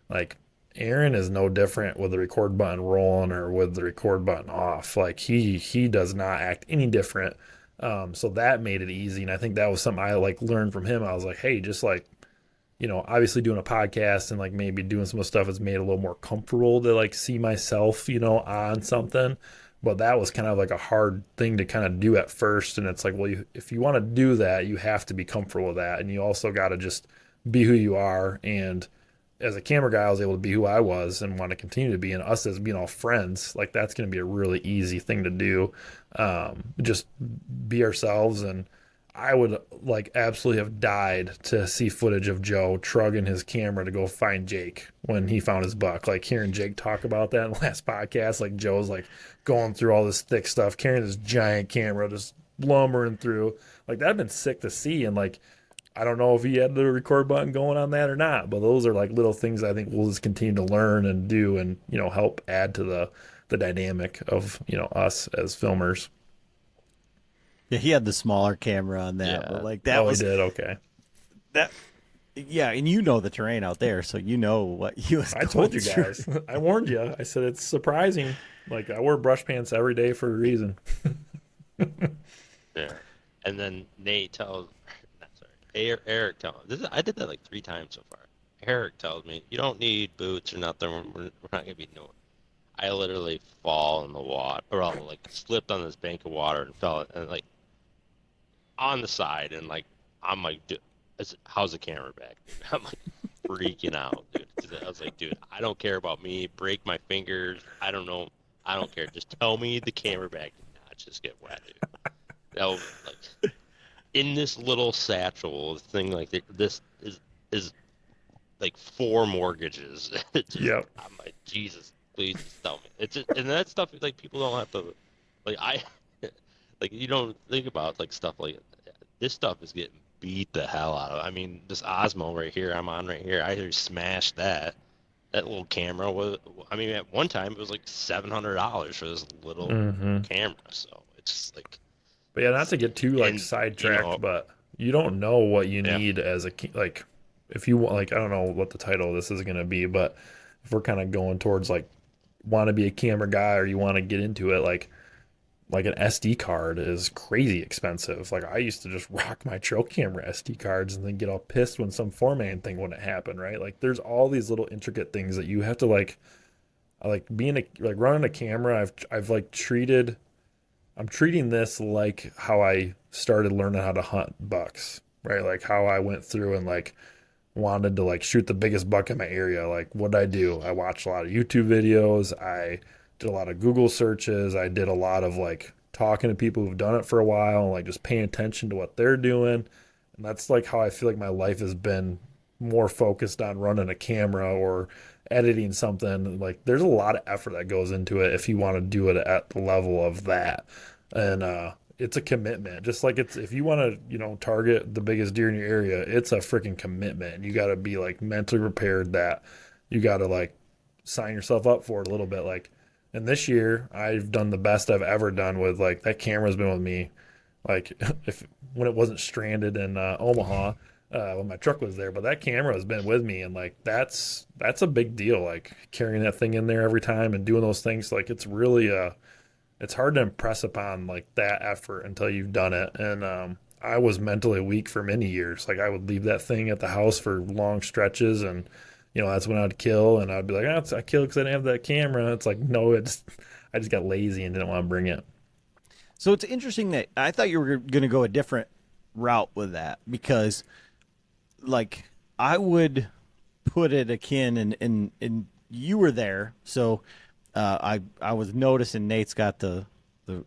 Like Aaron is no different with the record button rolling or with the record button off. Like he does not act any different. So that made it easy. And I think that was something I like learned from him. I was like, hey, just like, obviously doing a podcast and like maybe doing some stuff has made it a little more comfortable to like see myself, on something. But that was kind of like a hard thing to kind of do at first. And it's like, well, if you want to do that, you have to be comfortable with that. And you also got to just be who you are. And as a camera guy, I was able to be who I was and want to continue to be. And us as being all friends, like that's going to be a really easy thing to do. Just be ourselves. And I would like absolutely have died to see footage of Joe trugging his camera to go find Jake when he found his buck. Like hearing Jake talk about that in the last podcast, like Joe's like going through all this thick stuff, carrying this giant camera, just lumbering through. Like that'd been sick to see. And like, I don't know if he had the record button going on that or not, but those are like little things I think we'll just continue to learn and do and, you know, help add to the dynamic of, you know, us as filmers. Yeah, he had the smaller camera on that, but like that he was did okay. that. Yeah, and you know the terrain out there, so you know what he was. I told you through. guys. I warned you. I said it's surprising. Like I wear brush pants every day for a reason. Yeah, and then Nate tells, not sorry, Eric tells. I did that like 3 times so far. Eric tells me you don't need boots or nothing. We're not gonna be no. I literally fall in the water, or I like slipped on this bank of water and fell, and like on the side, and like I'm like, dude, how's the camera back? I'm like freaking out, dude. 'Cause I was like, dude, I don't care about me. Break my fingers. I don't know. I don't care. Just tell me the camera bag did not just get wet, dude. That was like in this little satchel thing. Like this is like 4 mortgages. Yep. I'm like, Jesus, please just tell me. It's just, and that stuff like people don't have to like like you don't think about like stuff like this stuff is getting beat the hell out of. I mean, this Osmo right here, I'm on right here. I just smashed that. That little camera was. I mean, at one time it was like $700 for this little camera. So it's like. But yeah, not to get too like sidetracked, you know, but you don't know what you need as a like. If you want, like, I don't know what the title of this is going to be, but if we're kind of going towards like want to be a camera guy or you want to get into it, like an SD card is crazy expensive. Like I used to just rock my trail camera SD cards and then get all pissed when some formatting thing wouldn't happen, right? Like there's all these little intricate things that you have to like being like running a camera. I've like I'm treating this like how I started learning how to hunt bucks, right? Like how I went through and like wanted to like shoot the biggest buck in my area. Like what did I do? I watched a lot of YouTube videos. I did a lot of Google searches. I did a lot of like talking to people who've done it for a while and like just paying attention to what they're doing. And that's like how I feel like my life has been more focused on running a camera or editing something. Like there's a lot of effort that goes into it if you want to do it at the level of that. And it's a commitment. Just like it's if you want to, you know, target the biggest deer in your area, it's a freaking commitment. You got to be like mentally prepared that you got to like sign yourself up for it a little bit. Like, and this year I've done the best I've ever done with like that camera's been with me. Like when it wasn't stranded in Omaha, when my truck was there, but that camera has been with me, and like that's a big deal. Like carrying that thing in there every time and doing those things, like it's really it's hard to impress upon like that effort until you've done it. And I was mentally weak for many years. Like I would leave that thing at the house for long stretches, and you know that's when I'd kill, and I'd be like, I killed because I didn't have that camera. It's like no, I just got lazy and didn't want to bring it. So it's interesting that I thought you were going to go a different route with that, because like I would put it akin, and you were there, so I was noticing Nate's got the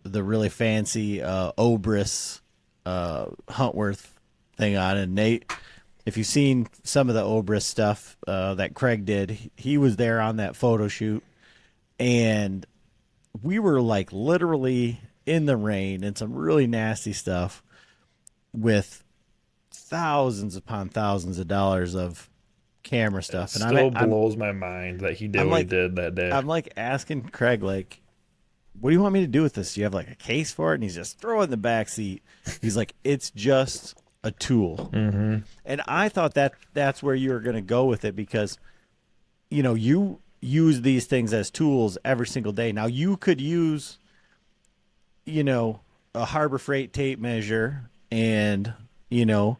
really fancy Obris Huntworth thing on, and Nate, if you've seen some of the Obris stuff that Craig did, he was there on that photo shoot, and we were like literally in the rain and some really nasty stuff with thousands upon thousands of dollars of camera stuff. And it still blows my mind that he did what he did that day. I'm like asking Craig, like, what do you want me to do with this? Do you have like a case for it? And he's just throwing it in the back seat. He's like, it's just a tool. Mm-hmm. And I thought that's where you were going to go with it, because, you know, you use these things as tools every single day. Now you could use, you know, a Harbor Freight tape measure and, you know,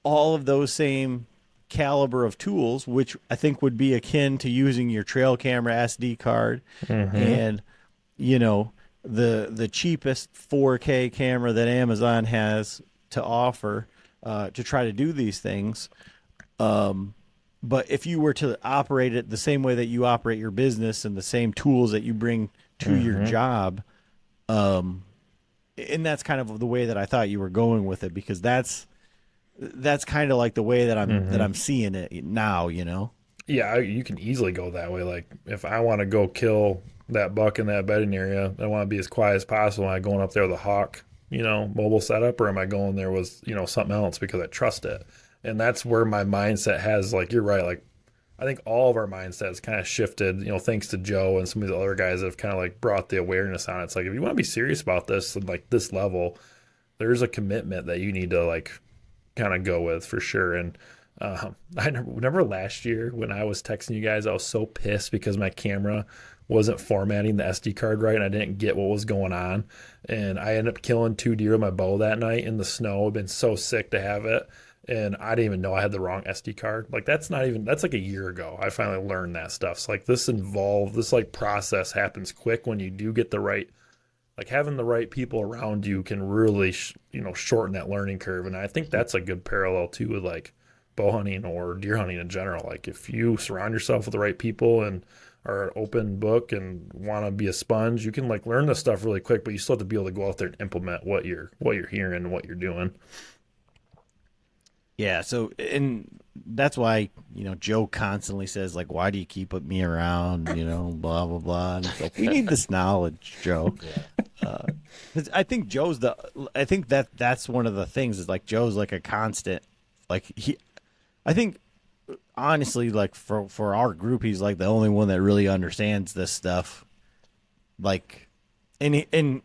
all of those same caliber of tools, which I think would be akin to using your trail camera SD card and, you know, the cheapest 4K camera that Amazon has to offer to try to do these things. But if you were to operate it the same way that you operate your business and the same tools that you bring to your job, and that's kind of the way that I thought you were going with it, because that's kind of like the way that I'm seeing it now, you know? Yeah, you can easily go that way. Like if I want to go kill that buck in that bedding area, I want to be as quiet as possible. Am I going up there with a hawk, mobile setup, or am I going there with, something else because I trust it? And that's where my mindset has, like, you're right. Like, I think all of our mindsets kind of shifted, thanks to Joe and some of the other guys that have kind of like brought the awareness on it. It's like, if you want to be serious about this, like this level, there's a commitment that you need to like kind of go with for sure. And I remember last year when I was texting you guys, I was so pissed because my camera wasn't formatting the SD card right, and I didn't get what was going on. And I ended up killing 2 deer with my bow that night in the snow. I've been so sick to have it. And I didn't even know I had the wrong SD card. Like, that's like a year ago. I finally learned that stuff. So like this like process happens quick when you do get the right, like having the right people around you can really, shorten that learning curve. And I think that's a good parallel too with like bow hunting or deer hunting in general. Like if you surround yourself with the right people and are an open book and want to be a sponge, you can like learn this stuff really quick, but you still have to be able to go out there and implement what you're hearing and what you're doing. Yeah, so, and that's why, Joe constantly says, like, why do you keep me around, blah, blah, blah. And it's like, we need this knowledge, Joe. I think that's one of the things is, like, Joe's, like, a constant, like, I think, honestly, like, for our group, he's, like, the only one that really understands this stuff. Like, and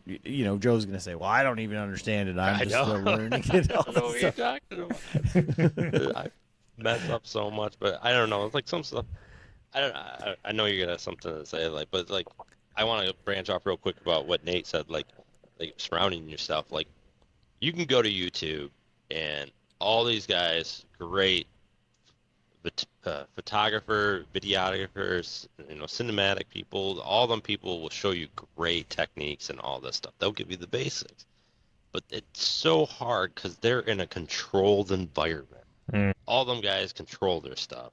Joe's gonna say, "Well, I don't even understand it. I'm just still learning it." I don't know what you're talking about. I mess up so much, but I don't know. It's like some stuff. I know you're gonna have something to say, like, but like, I want to branch off real quick about what Nate said, like surrounding yourself. Like, you can go to YouTube and all these guys, great photographer, videographers, cinematic people, all them people will show you great techniques and all this stuff. They'll give you the basics, but it's so hard because they're in a controlled environment. All them guys control their stuff.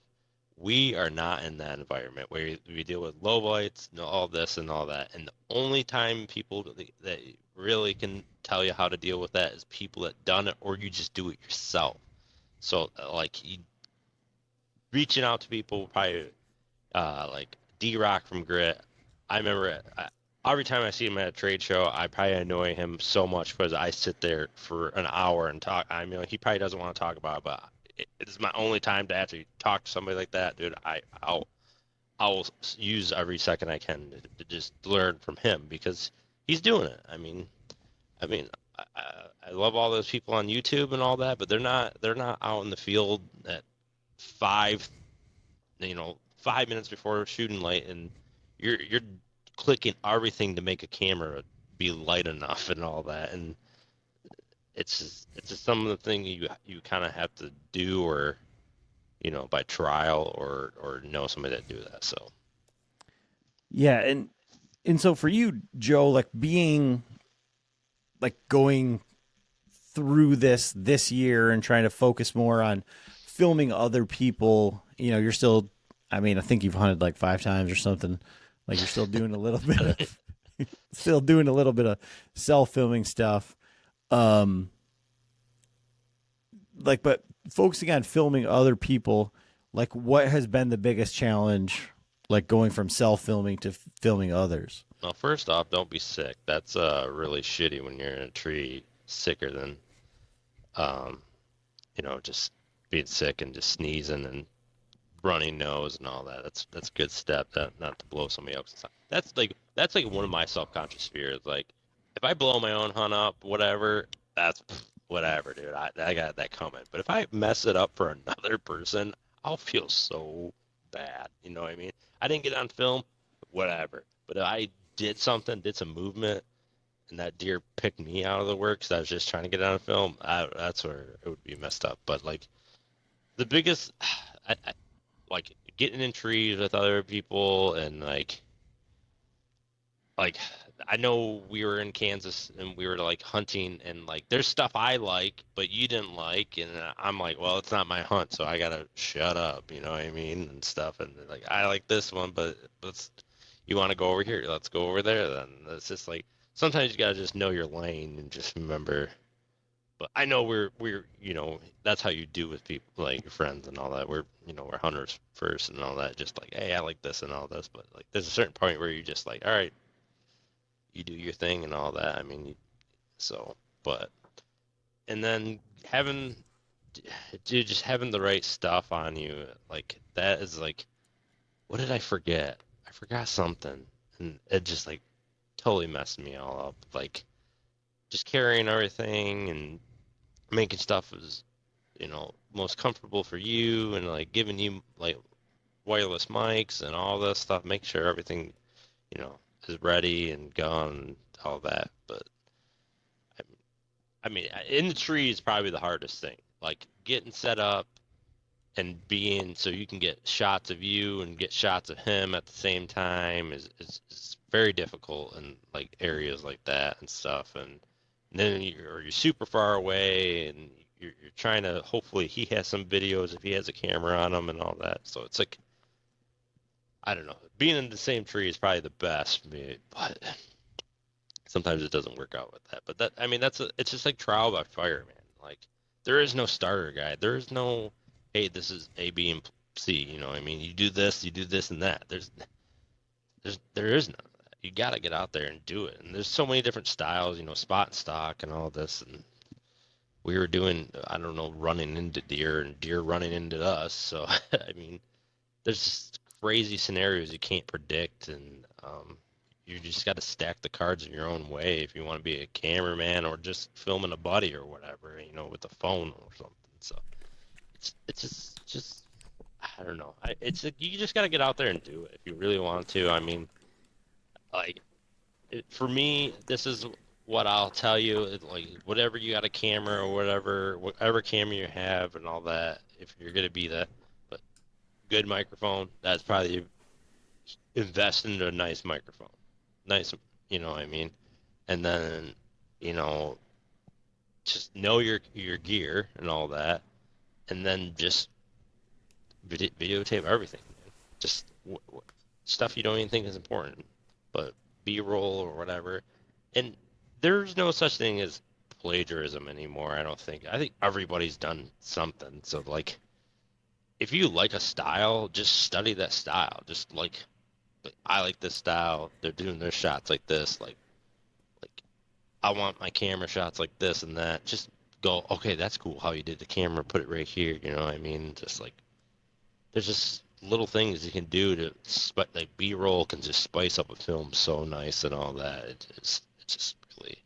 We are not in that environment where we deal with low lights, all this and all that. And the only time people that really can tell you how to deal with that is people that done it, or you just do it yourself. So like reaching out to people, probably like D-Rock from Grit. I remember every time I see him at a trade show, I probably annoy him so much because I sit there for an hour and talk. I mean, he probably doesn't want to talk about it, but it's my only time to actually talk to somebody like that, dude. I'll use every second I can to just learn from him because he's doing it. I mean, I love all those people on YouTube and all that, but they're not out in the field at 5 minutes before shooting light, and you're clicking everything to make a camera be light enough and all that, and it's just some of the things you kind of have to do, or by trial or know somebody that do that. So yeah, and so for you, Joe, like being like going through this year and trying to focus more on filming other people, you're still, I mean, I think you've hunted like 5 times or something. Like you're still doing a little bit of self-filming stuff. Like, but focusing on filming other people, like what has been the biggest challenge, like going from self-filming to filming others? Well, first off, don't be sick. That's really shitty when you're in a tree, sicker than, just being sick and just sneezing and runny nose and all that. That's a good step. Not to blow somebody else. That's like one of my self-conscious fears. Like if I blow my own hunt up, whatever, that's whatever, dude. I got that coming. But if I mess it up for another person, I'll feel so bad. You know what I mean? I didn't get on film, whatever. But if I did some movement, and that deer picked me out of the work because I was just trying to get on film, that's where it would be messed up. But like the biggest, I like getting in trees with other people, and like I know we were in Kansas and we were like hunting, and like there's stuff I like but you didn't like, and I'm like, well, it's not my hunt, so I gotta shut up, you know what I mean, and stuff. And like I like this one, but you want to go over here, let's go over there then. It's just like sometimes you gotta just know your lane and just remember. But I know we're that's how you do with people like your friends and all that. We're hunters first and all that. Just like, hey, I like this and all this. But like, there's a certain point where you just like, all right, you do your thing and all that. I mean, but and then just having the right stuff on you, like that is like, what did I forget? I forgot something, and it just like totally messed me all up. Like just carrying everything and making stuff as most comfortable for you, and like giving you like wireless mics and all this stuff. Make sure everything is ready and gone, all that. But I mean, in the tree is probably the hardest thing. Like getting set up and being so you can get shots of you and get shots of him at the same time is very difficult in like areas like that and stuff. And then you're super far away, and you're trying to, hopefully he has some videos if he has a camera on him and all that. So it's like, I don't know, being in the same tree is probably the best, but sometimes it doesn't work out with that. But that, I mean, it's just like trial by fire, man. Like there is no starter guide. There is no, hey, this is A, B, and C. I mean, you do this and that. There is none of that. You got to get out there and do it. And there's so many different styles, spot and stock and all this. And we were doing, I don't know, running into deer and deer running into us. So, I mean, there's just crazy scenarios you can't predict. And you just got to stack the cards in your own way if you want to be a cameraman or just filming a buddy or whatever, with a phone or something. So it's just I don't know. It's like, you just got to get out there and do it if you really want to. I mean, like, for me, this is what I'll tell you. Like, whatever you got a camera or whatever camera you have and all that, if you're going to be that, but good microphone, that's probably invest into a nice microphone. Nice, what I mean? And then, just know your gear and all that. And then just videotape everything. Just stuff you don't even think is important, but B-roll or whatever. And there's no such thing as plagiarism anymore, I don't think. I think everybody's done something. So, like, if you like a style, just study that style. Just like I like this style. They're doing their shots like this. Like I want my camera shots like this and that. Just go, okay, that's cool how you did the camera, put it right here, you know what I mean? Just like, there's just little things you can do to, like B-roll can just spice up a film so nice and all that. It's just really,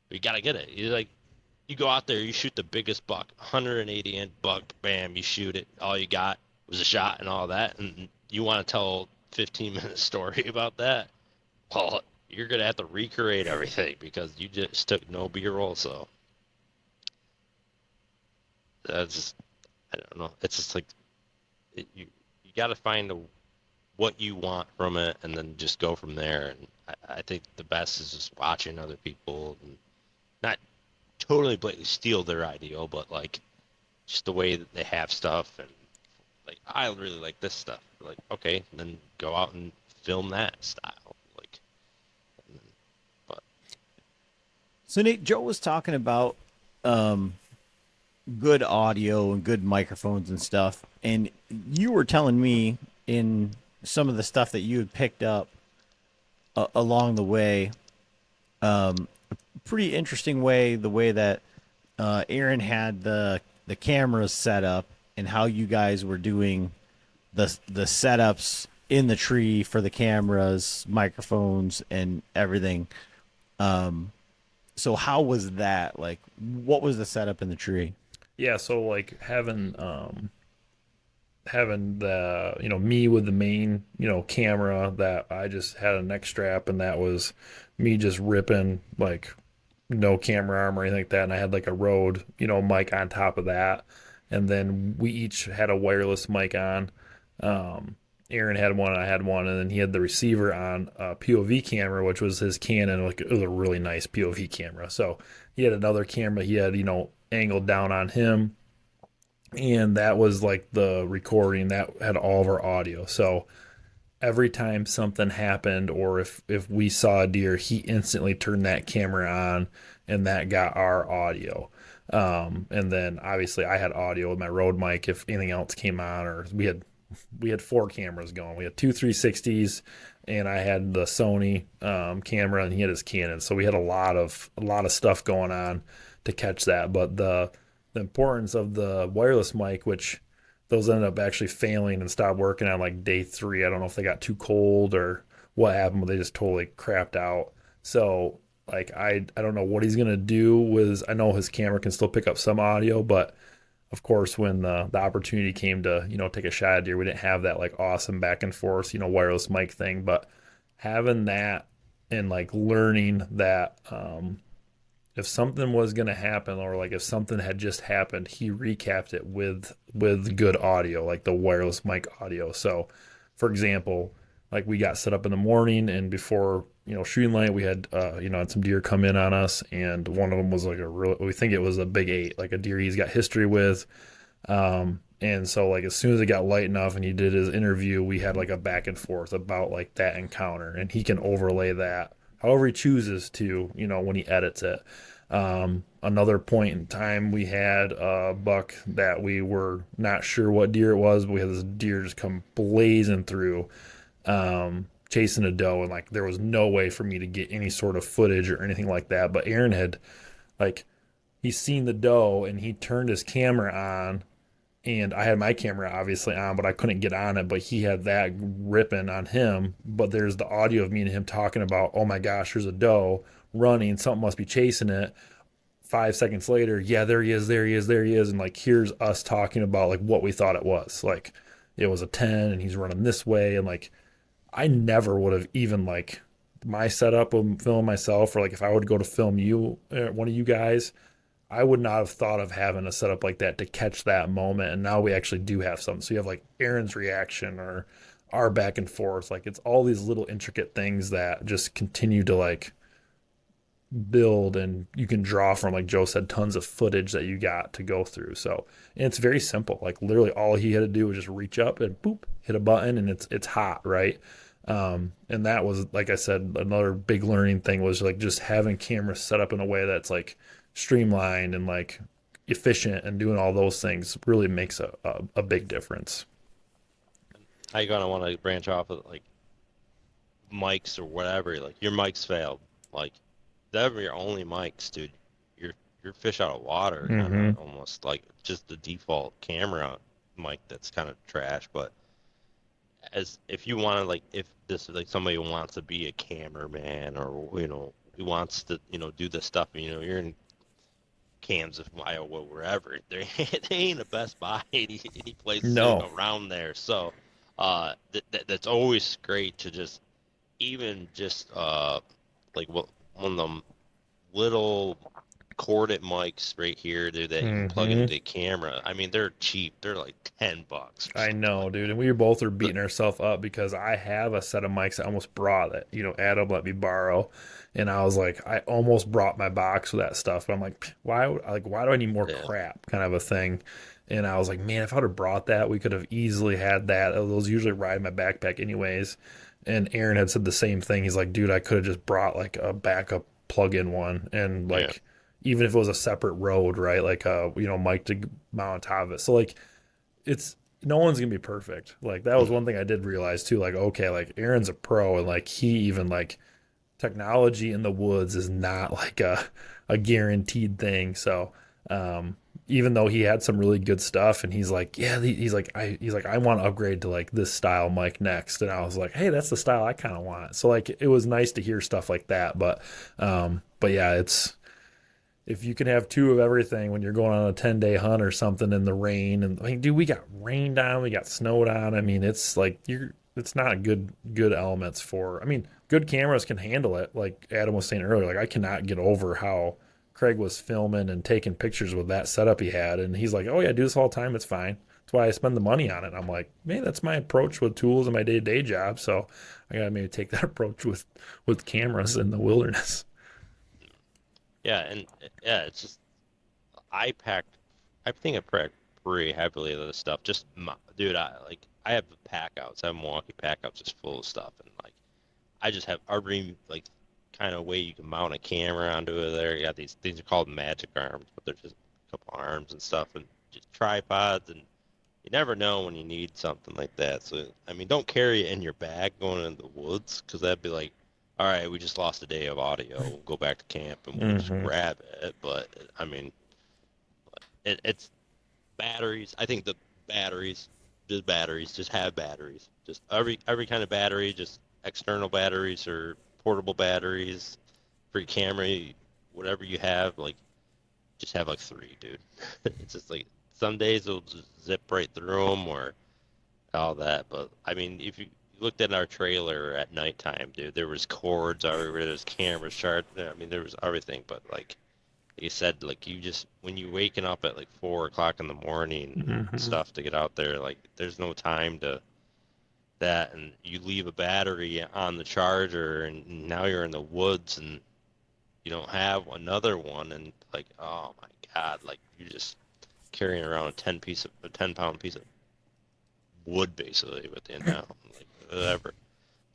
you gotta get it. You go out there, you shoot the biggest buck, 180-inch buck, bam, you shoot it. All you got was a shot and all that, and you want to tell a 15-minute story about that, well, you're going to have to recreate everything because you just took no B-roll, so that's just, I don't know. It's just like, you got to find what you want from it and then just go from there. And I think the best is just watching other people and not totally blatantly steal their ideal, but like just the way that they have stuff, and like, I really like this stuff. Like, okay, then go out and film that style. Like, but So Nate, Joe was talking about good audio and good microphones and stuff, and you were telling me in some of the stuff that you had picked up along the way, pretty interesting way, the way that Aaron had the cameras set up and how you guys were doing the setups in the tree for the cameras, microphones, and everything. So how was that? Like, what was the setup in the tree? Yeah, so like having the me with the main camera that I just had a neck strap, and that was me just ripping, like, no camera arm or anything like that, and I had like a Rode mic on top of that, and then we each had a wireless mic on. Aaron had one, I had one, and then he had the receiver on a POV camera, which was his Canon. Like, it was a really nice POV camera. So he had another camera he had angled down on him, and that was like the recording that had all of our audio. So every time something happened, or if we saw a deer, he instantly turned that camera on, and that got our audio. And then obviously I had audio with my Rode mic if anything else came on, or we had 4 cameras going. We had 2 360s, and I had the Sony camera, and he had his Canon. So we had a lot of stuff going on to catch that. But the importance of the wireless mic, which those ended up actually failing and stopped working on like day 3. I don't know if they got too cold or what happened, but they just totally crapped out. So like I don't know what he's gonna do with. I know his camera can still pick up some audio, but of course, when the opportunity came to, take a shot at deer, we didn't have that like awesome back and forth, wireless mic thing. But having that and like learning that if something was going to happen, or like if something had just happened, he recapped it with good audio, like the wireless mic audio. So, for example, like we got set up in the morning, and before shooting light, we had had some deer come in on us, and one of them was like we think it was a big 8, like a deer he's got history with. And so like as soon as it got light enough and he did his interview, we had like a back and forth about like that encounter, and he can overlay that however he chooses to, when he edits it. Another point in time, we had a buck that we were not sure what deer it was, but we had this deer just come blazing through, chasing a doe, and like there was no way for me to get any sort of footage or anything like that. But Aaron had he's seen the doe, and he turned his camera on, and I had my camera obviously on, but I couldn't get on it. But he had that ripping on him. But there's the audio of me and him talking about, oh my gosh, there's a doe running, something must be chasing it. 5 seconds later, yeah, there he is, and like here's us talking about like what we thought it was. Like it was a 10, and he's running this way, and like I never would have even like my setup of filming myself, or like if I would go to film you, one of you guys, I would not have thought of having a setup like that to catch that moment. And now we actually do have something. So you have like Aaron's reaction or our back and forth. Like it's all these little intricate things that just continue to like build, and you can draw from, like Joe said, tons of footage that you got to go through. So, and it's very simple. Like literally all he had to do was just reach up and boop, hit a button, and it's hot, right? And that was, like I said, another big learning thing was like just having cameras set up in a way that's like streamlined and like efficient, and doing all those things really makes a big difference. How you gonna want to branch off of like mics or whatever? Like your mics failed, like that were your only mics, dude. You're fish out of water, kind of almost like just the default camera mic that's kind of trash. But as if you want to, like, if this is like somebody who wants to be a cameraman, or who wants to do this stuff, you're in Kansas, Iowa, wherever, they ain't a Best Buy any place around there. So that's always great to just like one of them little corded mics right here that you can plug into the camera. I mean, they're cheap. They're like $10. I know, dude. And we both are beating ourselves up because I have a set of mics I almost brought that, Adam let me borrow. And I was like, I almost brought my box with that stuff. But I'm like, why do I need more crap, kind of a thing. And I was like, man, if I would have brought that, we could have easily had that. Those usually ride in my backpack anyways. And Aaron had said the same thing. He's like, dude, I could have just brought like a backup plug-in one, and like even if it was a separate Rode, right, like mic to mount on top of it. So like it's, no one's gonna be perfect. Like that was one thing I did realize too. Like, okay, like Aaron's a pro, and like he even like technology in the woods is not like a guaranteed thing. So even though he had some really good stuff, and he's like, I want to upgrade to like this style mic next. And I was like, hey, that's the style I kind of want. So like, it was nice to hear stuff like that. But yeah, it's, if you can have 2 of everything when you're going on a 10-day hunt or something in the rain, and I mean, dude, we got rained on, we got snowed on. I mean, it's like it's not good elements for, I mean, good cameras can handle it. Like Adam was saying earlier, like I cannot get over how Craig was filming and taking pictures with that setup he had. And he's like, oh yeah, I do this all the time. It's fine. That's why I spend the money on it. I'm like, man, that's my approach with tools in my day-to-day job. So I got to maybe take that approach with cameras in the wilderness. Yeah. And yeah, it's just, I think I packed pretty heavily into this stuff. Just dude, I have pack outs. I have Milwaukee pack outs just full of stuff, and like I just have every like kind of way you can mount a camera onto it. There, you got these are called magic arms, but they're just a couple arms and stuff, and just tripods, and you never know when you need something like that. So I mean, don't carry it in your bag going into the woods, because that'd be like, all right, we just lost a day of audio. We'll go back to camp and we'll just grab it. But I mean, it's batteries. I think the batteries, just have batteries. Just every kind of battery, just external batteries or portable batteries for your camera, whatever you have, like just have like 3, dude. It's just like some days it'll just zip right through them or all that. But I mean, if you looked at our trailer at nighttime, dude, there was cords everywhere, there's cameras charged. I mean, there was everything. But like you said, like you just, when you're waking up at like 4 o'clock in the morning and stuff to get out there, like there's no time to that, and you leave a battery on the charger, and now you're in the woods and you don't have another one, and like, oh my god, like you're just carrying around a 10-pound piece of wood basically with you now, like whatever.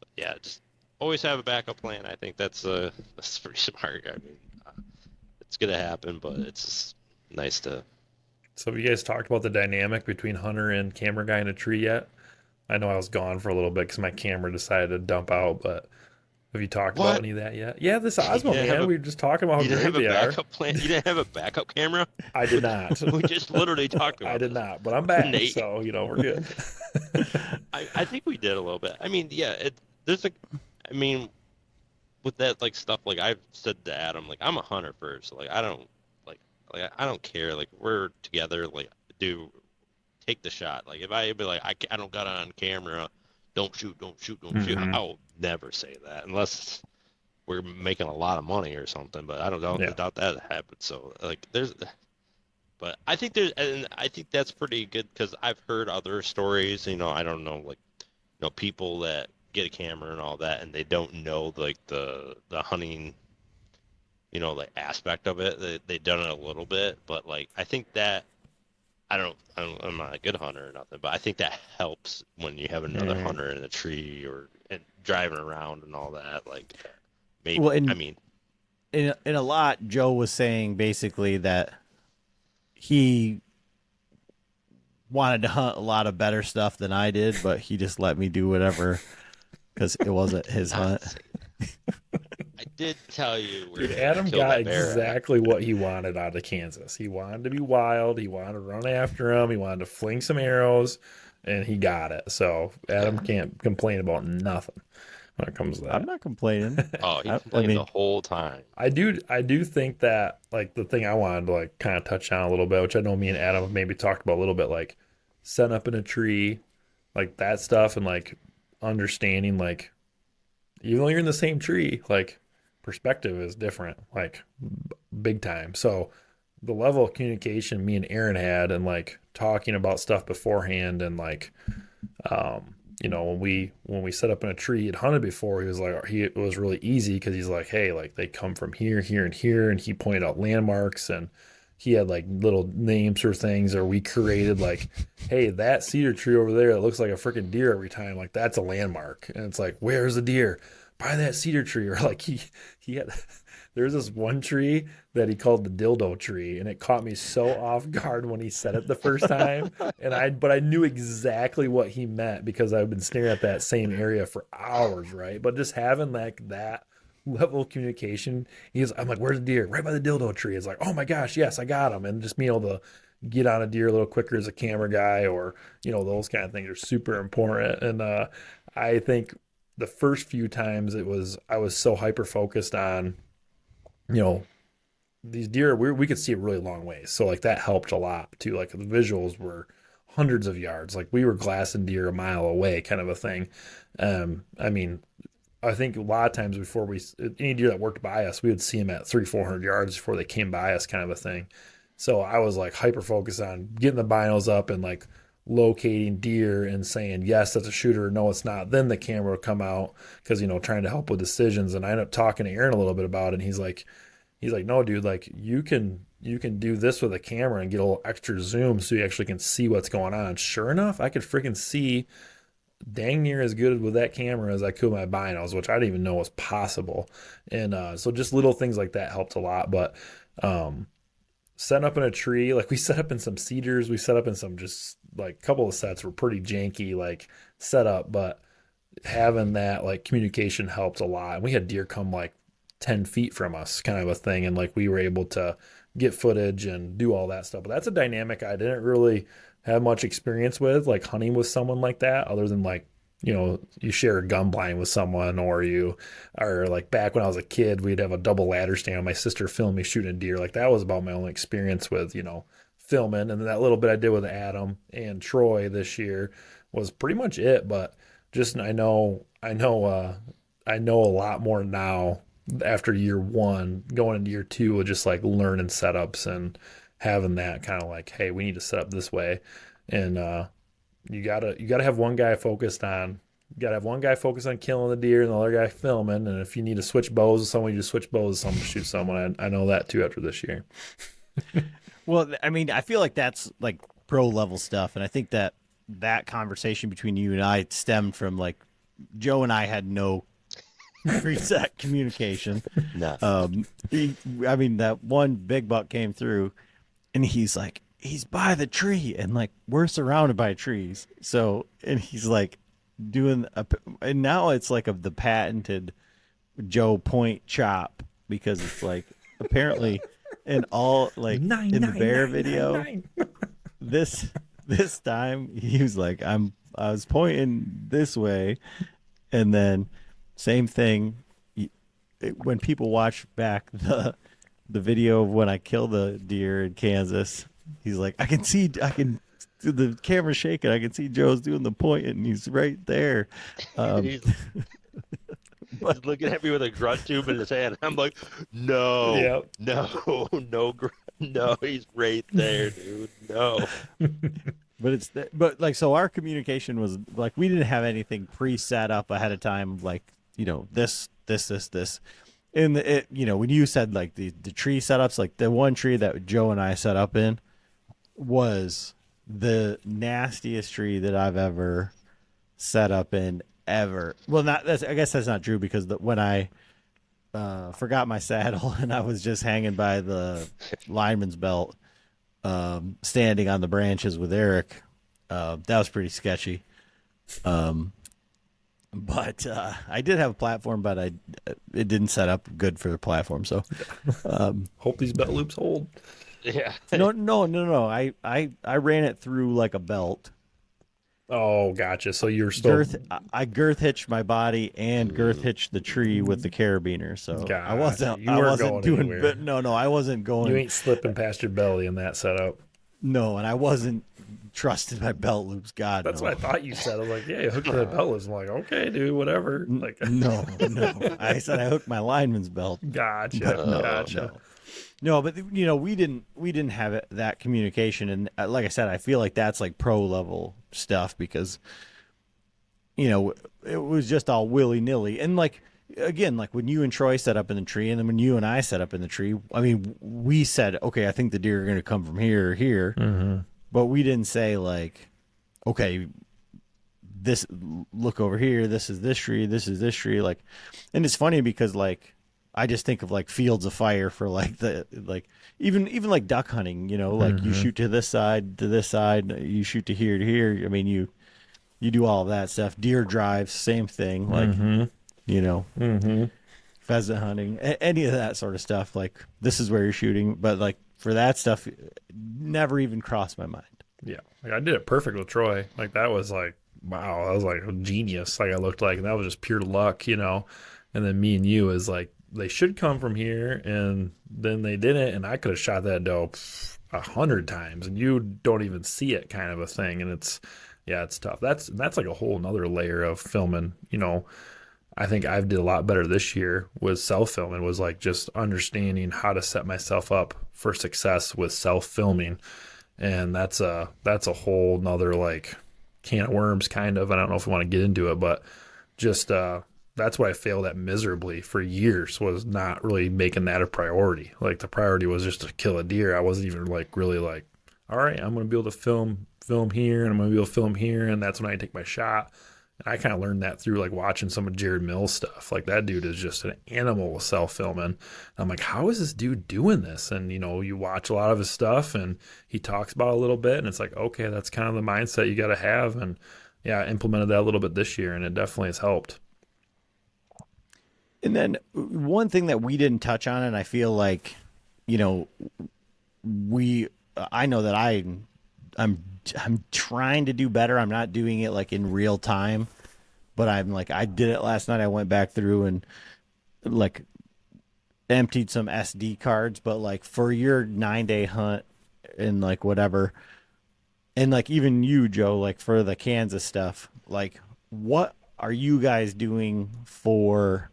But yeah, just always have a backup plan. I think that's pretty smart. I mean, it's gonna happen, but it's just nice to. So have you guys talked about the dynamic between hunter and camera guy in a tree yet? I know I was gone for a little bit because my camera decided to dump out, but have you talked about any of that yet? Yeah, this Osmo, man. We were just talking about how great they are. Plan? You didn't have a backup camera? I did not. We just literally talked about it. I did not, but I'm back, so, we're good. I think we did a little bit. I mean, yeah, with that, like, stuff, like, I've said to Adam, like, I'm a hunter first. Like, I don't care. Like, we're together. Like, dude, take the shot. Like, if I be like, I don't got it on camera, don't shoot. I'll never say that unless we're making a lot of money or something. But I don't doubt that happens. So, like, but I think that's pretty good, because I've heard other stories. I don't know, like, people that get a camera and all that, and they don't know like the hunting, like aspect of it. They've done it a little bit, but like I think that I'm not a good hunter or nothing, but I think that helps when you have another hunter in a tree and driving around and all that. Like, maybe. Well, in a lot, Joe was saying basically that he wanted to hunt a lot of better stuff than I did, but he just let me do whatever because it wasn't his hunt. I did tell you. Dude, Adam got exactly what he wanted out of Kansas. He wanted to be wild. He wanted to run after him. He wanted to fling some arrows, and he got it. So Adam can't complain about nothing when it comes to that. I'm not complaining. Oh, he complained the whole time. I do think that, like, the thing I wanted to like kind of touch on a little bit, which I know me and Adam have maybe talked about a little bit, like setting up in a tree, like that stuff, and like understanding, like, even though you're in the same tree, like perspective is different, like big time. So the level of communication me and Aaron had, and like talking about stuff beforehand, and like, when we set up in a tree, he'd hunted before. He was like, it was really easy because he's like, hey, like they come from here, here, and here, and he pointed out landmarks, and he had like little names for things, or we created like, hey, that cedar tree over there that looks like a freaking deer every time, like that's a landmark, and it's like, where's the deer? By that cedar tree. Or like he had, there's this one tree that he called the dildo tree, and it caught me so off guard when he said it the first time. But I knew exactly what he meant because I've been staring at that same area for hours, right? But just having like that level of communication, I'm like, where's the deer? Right by the dildo tree. It's like, oh my gosh, yes, I got him. And just being able to get on a deer a little quicker as a camera guy, or those kind of things are super important. And I think the first few times I was so hyper focused on, these deer, we could see a really long ways. So like that helped a lot too. Like the visuals were hundreds of yards. Like we were glassing deer a mile away, kind of a thing. I think a lot of times before any deer that worked by us, we would see them at 300-400 yards before they came by us, kind of a thing. So I was like hyper focused on getting the binos up and like locating deer and saying, yes, that's a shooter, no, it's not. Then the camera would come out because, trying to help with decisions. And I ended up talking to Aaron a little bit about it. And he's like, He's like, no, dude, like you can do this with a camera and get a little extra zoom so you actually can see what's going on. And sure enough, I could freaking see dang near as good with that camera as I could with my binos, which I didn't even know was possible. And so just little things like that helped a lot. But setting up in a tree, like we set up in some cedars, we set up in some just like a couple of sets were pretty janky, like setup, but having that like communication helped a lot. And we had deer come like 10 feet from us, kind of a thing. And like we were able to get footage and do all that stuff. But that's a dynamic I didn't really have much experience with, like hunting with someone like that, other than like, you know, you share a gun blind with someone, or you are like back when I was a kid, we'd have a double ladder stand. My sister filmed me shooting a deer. Like that was about my only experience with, you know, filming. And then that little bit I did with Adam and Troy this year was pretty much it. But just I know a lot more now after year one, going into year two, with just like learning setups and having that kind of like, hey, we need to set up this way. And you gotta have one guy focused on killing the deer and the other guy filming. And if you need to switch bows with someone, you just switch bows with someone to shoot someone. I know that too after this year. Well, I mean, I feel like that's like pro level stuff, and I think that conversation between you and I stemmed from like Joe and I had no preset communication. No. I mean, that one big buck came through, and he's like, he's by the tree, and like we're surrounded by trees. So, and he's like and now it's like the patented Joe point chop, because it's like apparently in all like in the bear video, this time he was like, I was pointing this way, and then same thing when people watch back the video of when I killed the deer in Kansas. He's like, I can the camera's shaking. I can see Joe's doing the point, and he's right there. He's looking at me with a grunt tube in his hand. I'm like, no, no, he's right there, dude. No. But like, so our communication was like, we didn't have anything pre-set up ahead of time, like, you know, this. And you know, when you said like the tree setups, like the one tree that Joe and I set up in was the nastiest tree that I've ever set up in ever. Well, I guess that's not true, because when I forgot my saddle and I was just hanging by the lineman's belt, standing on the branches with Eric, that was pretty sketchy. But I did have a platform, but it didn't set up good for the platform. So Hope these belt loops hold. Yeah. No. I ran it through like a belt. Oh, gotcha. So you're still I girth hitched my body and girth hitched the tree with the carabiner. So gotcha. I wasn't going doing. anywhere. No, I wasn't going. You ain't slipping past your belly in that setup. No, and I wasn't trusting my belt loops. God, That's no. what I thought you said. I was like, yeah, you hooked to the belt loops. I'm like, okay, dude, whatever. Like, No. I said I hooked my lineman's belt. gotcha. Gotcha. No, but you know, we didn't have that communication, and like I said, I feel like that's like pro level stuff, because you know, it was just all willy nilly, and like again, like when you and Troy set up in the tree, and then when you and I set up in the tree, I mean, we said, okay, I think the deer are going to come from here or here, but we didn't say like, okay, this, look over here, this is this tree, like, and it's funny because like, I just think of like fields of fire for like even like duck hunting, you know, like you shoot to this side, you shoot to here. I mean, you do all of that stuff. Deer drives, same thing. Like, you know, pheasant hunting, any of that sort of stuff. Like, this is where you're shooting. But like for that stuff, it never even crossed my mind. Yeah. Like I did it perfect with Troy. Like that was like, wow, that was like a genius. Like I looked like, and that was just pure luck, you know? And then me and you is like, they should come from here, and then they didn't, and I could have shot that doe 100 times, and you don't even see it, kind of a thing. And it's tough. That's like a whole nother layer of filming. You know, I think I've did a lot better this year with self-filming, was like just understanding how to set myself up for success with self-filming. And that's a whole nother like can of worms, kind of. I don't know if we want to get into it, but just that's why I failed at miserably for years, was not really making that a priority. Like the priority was just to kill a deer. I wasn't even like really like, all right, I'm going to be able to film here, and I'm going to be able to film here, and that's when I take my shot. And I kind of learned that through like watching some of Jared Mills stuff. Like that dude is just an animal with self-filming. I'm like, how is this dude doing this? And you watch a lot of his stuff and he talks about it a little bit, and it's like, okay, that's kind of the mindset you got to have. And yeah, I implemented that a little bit this year, and it definitely has helped. And then one thing that we didn't touch on, and I feel like, I know that I'm trying to do better. I'm not doing it like in real time, but I'm like, I did it last night. I went back through and like emptied some SD cards, but like for your 9-day hunt and like whatever, and like even you, Joe, like for the Kansas stuff, like what are you guys doing for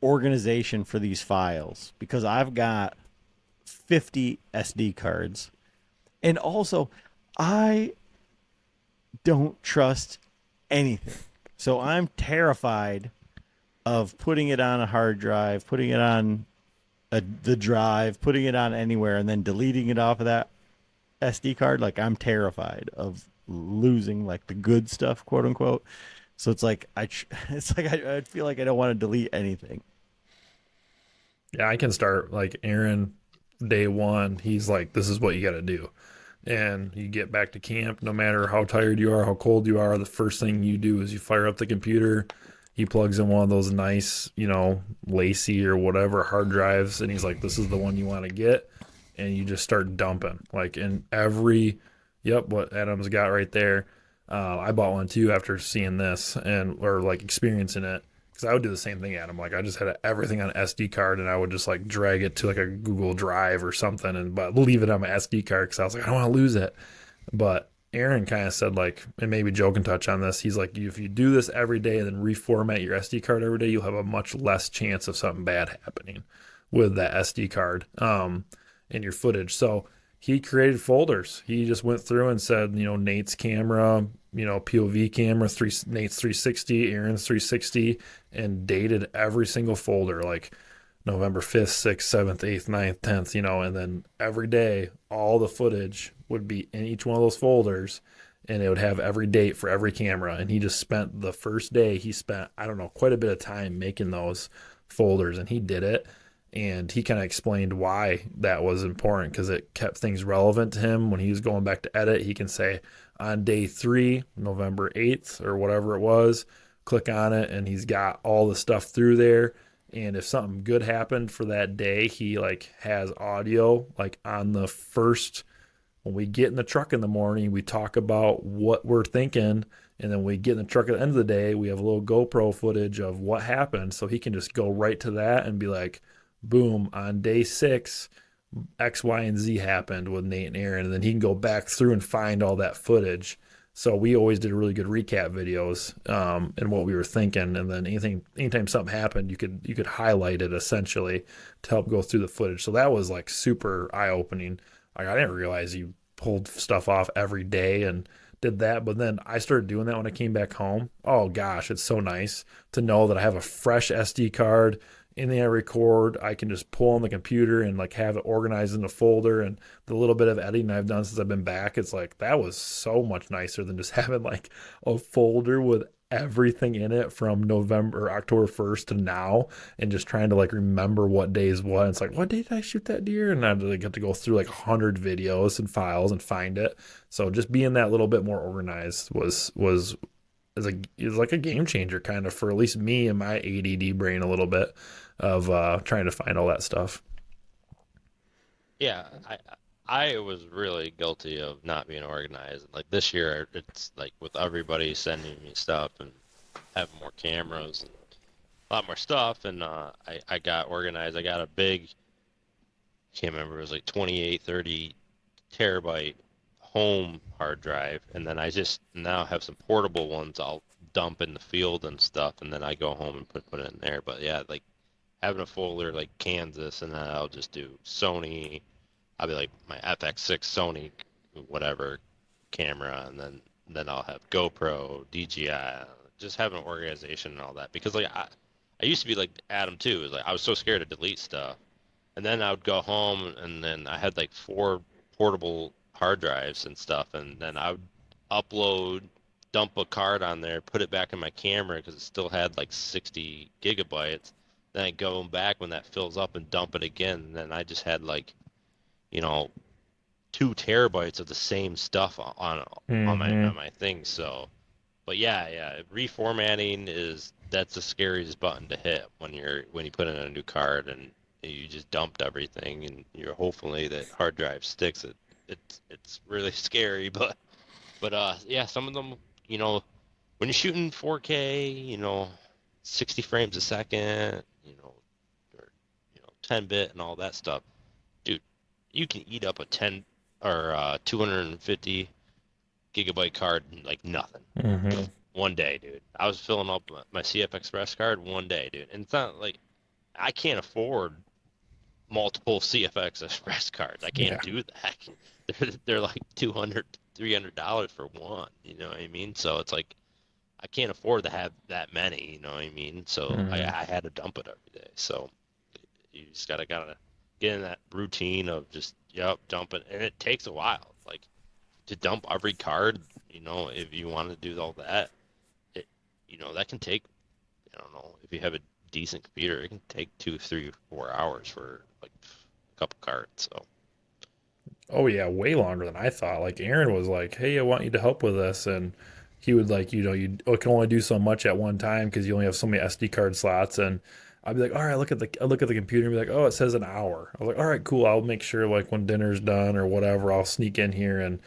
organization for these files? Because I've got 50 SD cards, and also I don't trust anything. So I'm terrified of putting it on a hard drive, putting it on the drive, putting it on anywhere, and then deleting it off of that SD card. Like I'm terrified of losing like the good stuff, quote unquote. So it's like I feel like I don't want to delete anything. Yeah, I can start like Aaron day one. He's like, this is what you got to do. And you get back to camp, no matter how tired you are, how cold you are, the first thing you do is you fire up the computer. He plugs in one of those nice, Lacy or whatever hard drives, and he's like, this is the one you want to get. And you just start dumping. Like in what Adam's got right there. I bought one too after seeing this or like experiencing it. Because I would do the same thing, Adam. Like I just had everything on an SD card, and I would just like drag it to like a Google Drive or something, but leave it on my SD card because I was like, I don't want to lose it. But Aaron kind of said like, and maybe Joe can touch on this. He's like, if you do this every day and then reformat your SD card every day, you'll have a much less chance of something bad happening with that SD card in your footage. So he created folders. He just went through and said, Nate's camera, POV camera, Nate's 360, Aaron's 360, and dated every single folder, like November 5th, 6th, 7th, 8th, 9th, 10th, and then every day, all the footage would be in each one of those folders, and it would have every date for every camera. And he just spent the first day, I don't know, quite a bit of time making those folders, and he did it. And he kind of explained why that was important, because it kept things relevant to him. When he was going back to edit, he can say on day 3, November 8th or whatever it was, click on it, and he's got all the stuff through there. And if something good happened for that day, he like has audio like on the first, when we get in the truck in the morning, we talk about what we're thinking. And then we get in the truck at the end of the day, we have a little GoPro footage of what happened. So he can just go right to that and be like, boom, on day 6, X, Y, and Z happened with Nate and Aaron. And then he can go back through and find all that footage. So we always did really good recap videos and what we were thinking. And then anytime something happened, you could highlight it essentially to help go through the footage. So that was like super eye-opening. Like I didn't realize you pulled stuff off every day and did that. But then I started doing that when I came back home. Oh gosh, it's so nice to know that I have a fresh SD card. Anything I record, I can just pull on the computer and like have it organized in a folder. And the little bit of editing I've done since I've been back, it's like that was so much nicer than just having like a folder with everything in it from October 1st to now, and just trying to like remember what day is what. It's like, what day did I shoot that deer? And I get to go through like 100 videos and files and find it. So just being that little bit more organized is like a game changer kind of for at least me and my ADD brain a little bit of trying to find all that stuff. Yeah, I was really guilty of not being organized. Like this year, it's like with everybody sending me stuff and having more cameras and a lot more stuff, and I got organized. I got a big, I can't remember, it was like 28, 30 terabyte home hard drive, and then I just now have some portable ones I'll dump in the field and stuff, and then I go home and put it in there. But yeah, like having a folder like Kansas, and then I'll just do Sony. I'll be like my FX6 Sony whatever camera, and then I'll have GoPro, DJI, just having organization and all that, because like I used to be like Adam too. It was like I was so scared to delete stuff, and then I would go home and then I had like 4 portable hard drives and stuff, and then I would upload, dump a card on there, put it back in my camera because it still had like 60 gigabytes. Then I go back when that fills up and dump it again. And then I just had like, 2 terabytes of the same stuff on my thing. So, but yeah, reformatting that's the scariest button to hit when you put in a new card and you just dumped everything and you're hopefully that hard drive sticks. It's really scary, but yeah, some of them, when you're shooting 4K, 60 frames a second, or 10-bit and all that stuff, dude, you can eat up a 10 or 250 gigabyte card in like nothing. One day, dude. I was filling up my CF Express card one day, dude. And it's not like I can't afford multiple CFX Express cards. I can't do that. They're like $200, $300 for one. You know what I mean? So it's like I can't afford to have that many. You know what I mean? So I had to dump it every day. So you just gotta get in that routine of just dump it, and it takes a while. Like to dump every card. If you want to do all that, that can take. I don't know if you have a decent computer, it can take 2, 3, 4 hours for like a couple cards. So Oh yeah, way longer than I thought. Like Aaron was like, "Hey, I want you to help with this," and he would like, you can only do so much at one time because you only have so many SD card slots. And I'd be like, "All right, I look at the computer and be like, oh, it says an hour." I was like, "All right, cool. I'll make sure like when dinner's done or whatever, I'll sneak in here and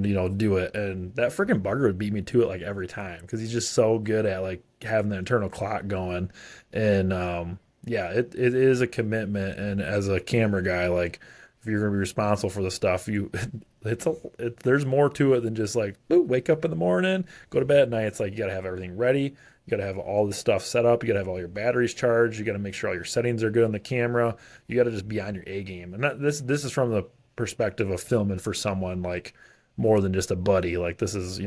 do it." And that freaking bugger would beat me to it like every time because he's just so good at like having the internal clock going. And yeah, it is a commitment. And as a camera guy, like if you're gonna be responsible for the stuff, there's more to it than just like wake up in the morning, go to bed at night. It's like you gotta have everything ready. You gotta have all this stuff set up. You gotta have all your batteries charged. You gotta make sure all your settings are good on the camera. You gotta just be on your A game. And this is from the perspective of filming for someone like more than just a buddy. Like this is,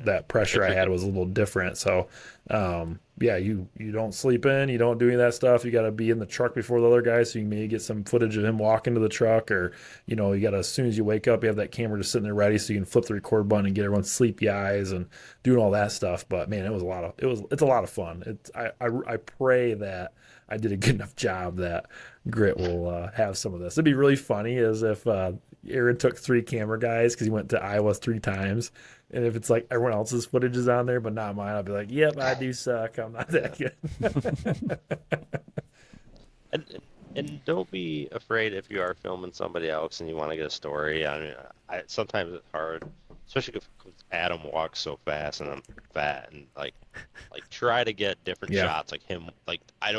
that pressure I had was a little different. So, yeah, you don't sleep in, you don't do any of that stuff. You got to be in the truck before the other guy, so you may get some footage of him walking to the truck, or you got to, as soon as you wake up, you have that camera just sitting there ready, so you can flip the record button and get everyone's sleepy eyes and doing all that stuff. But man, it's a lot of fun. I pray that I did a good enough job that Grit will have some of this. It'd be really funny as if Aaron took 3 camera guys because he went to Iowa 3 times. And if it's like everyone else's footage is on there, but not mine, I'll be like, "Yep, I do suck. I'm not that good." and don't be afraid if you are filming somebody else and you want to get a story. I mean, sometimes it's hard, especially if Adam walks so fast and I'm fat, and like try to get different shots like him. Like I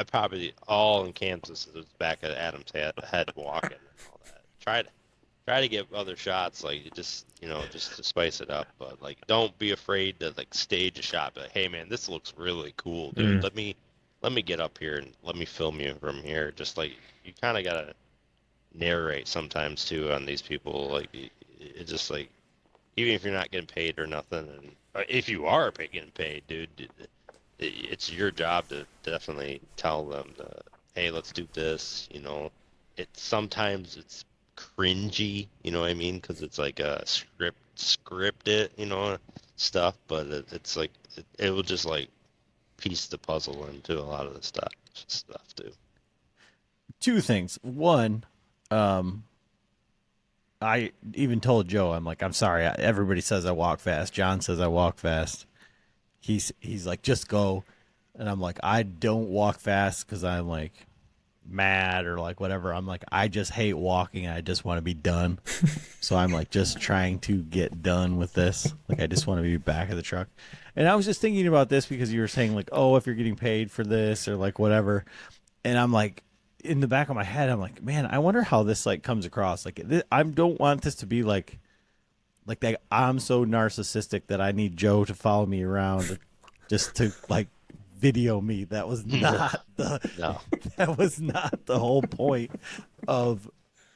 probably all in Kansas is back at Adam's head walking and all that. Try to get other shots, like just to spice it up. But like, don't be afraid to like stage a shot. But hey, man, this looks really cool, dude. Let me get up here and let me film you from here. Just like you kind of gotta narrate sometimes too on these people. Like it's just like even if you're not getting paid or nothing, and if you are getting paid, dude, it's your job to definitely tell them hey, let's do this. Sometimes it's cringy, you know what I mean? Because it's like a scripted, stuff. But it's like it will just like piece the puzzle into a lot of the stuff too. 2 things. One, I even told Joe, I'm like, "I'm sorry. Everybody says I walk fast. John says I walk fast." He's like, "Just go," and I'm like, "I don't walk fast because I'm like mad or like whatever." I'm like, "I just hate walking. I just want to be done." So I'm like just trying to get done with this. Like I just want to be back at the truck. And I was just thinking about this because you were saying like, "Oh, if you're getting paid for this or like whatever," and I'm like, in the back of my head, I'm like, "Man, I wonder how this like comes across." Like I don't want this to be like that I'm so narcissistic that I need Joe to follow me around just to like video me. That was not that was not the whole point of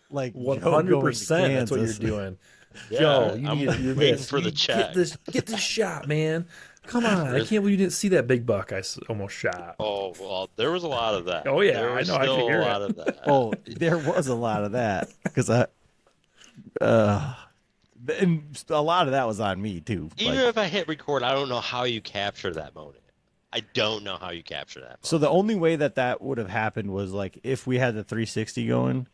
like 100%. That's what you're doing. Yeah, Joe, I'm waiting for the check. Get this shot, man. Come on, I can't believe you didn't see that big buck almost shot. Oh, well, there was a lot of that. Oh, yeah, there I was know, I still could hear a it. lot of that. Oh, there was a lot of that because and a lot of that was on me too. Even Like, if I hit record, I don't know how you capture that moment. I don't know how you capture that moment. so the only way that would have happened was like if we had the 360 going.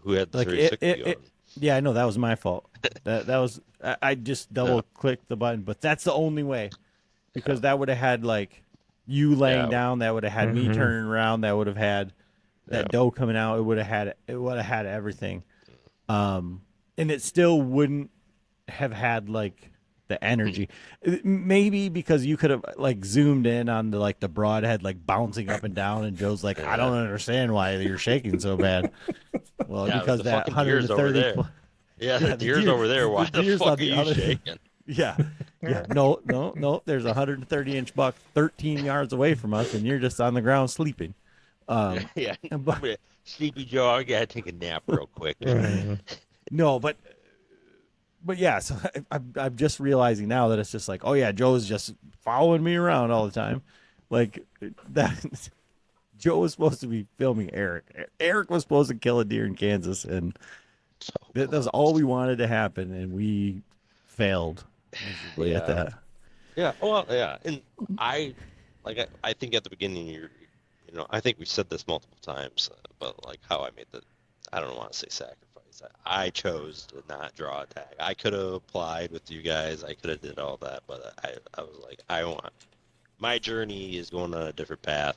Who had the Like 360 going? yeah, I know that was my fault. That was I just double clicked the button, but that's the only way because that would have had like you laying down. That would have had me turning around. That would have had that doe coming out. It would have had everything. And it still wouldn't have had like the energy. Maybe because you could have like zoomed in on the like the broadhead like bouncing up and down, and Joe's like, I don't understand why you're shaking so bad. Well, because the that fucking deer's over 130. there. Yeah, the deer's deer- over there. Why the deer's fuck on are the you other- shaking? Yeah. No. There's a 130-inch buck 13 yards away from us, and you're just on the ground sleeping. Yeah. But- Sleepy Joe, I gotta take a nap real quick. No, but yeah. So I'm just realizing now that it's just like, oh yeah, Joe's just following me around all the time, like that. Joe was supposed to be filming Eric. Eric was supposed to kill a deer in Kansas, and that was all we wanted to happen, and we failed miserably at that. Yeah, well, yeah, and I think at the beginning I think we said this multiple times, but like how I made I don't want to say sacrifice. I chose to not draw a tag. I could have applied with you guys. I could have did all that, but I was like, my journey is going on a different path.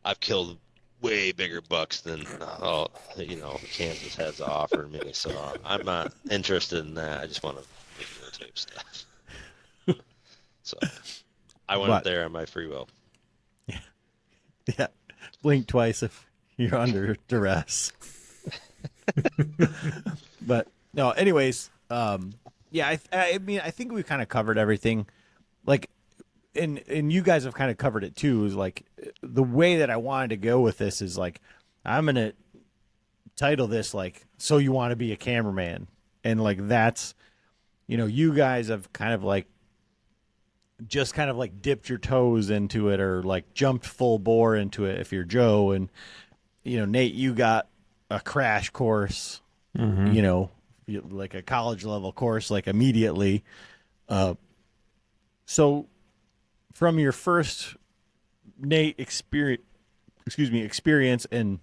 I've killed way bigger bucks than Kansas has to offer me, so I'm not interested in that. I just want to videotape stuff. So I went up there on my free will. Yeah, blink twice if you're under duress. But no, anyways, yeah, I mean, I think we kind of covered everything. Like, and you guys have kind of covered it too. Is like the way that I wanted to go with this is like I'm gonna title this like "So You Want to Be a Cameraman," and like that's you guys have kind of like just kind of like dipped your toes into it or like jumped full bore into it if you're Joe, and Nate, you got a crash course, like a college level course, like immediately. So from your first Nate experience, and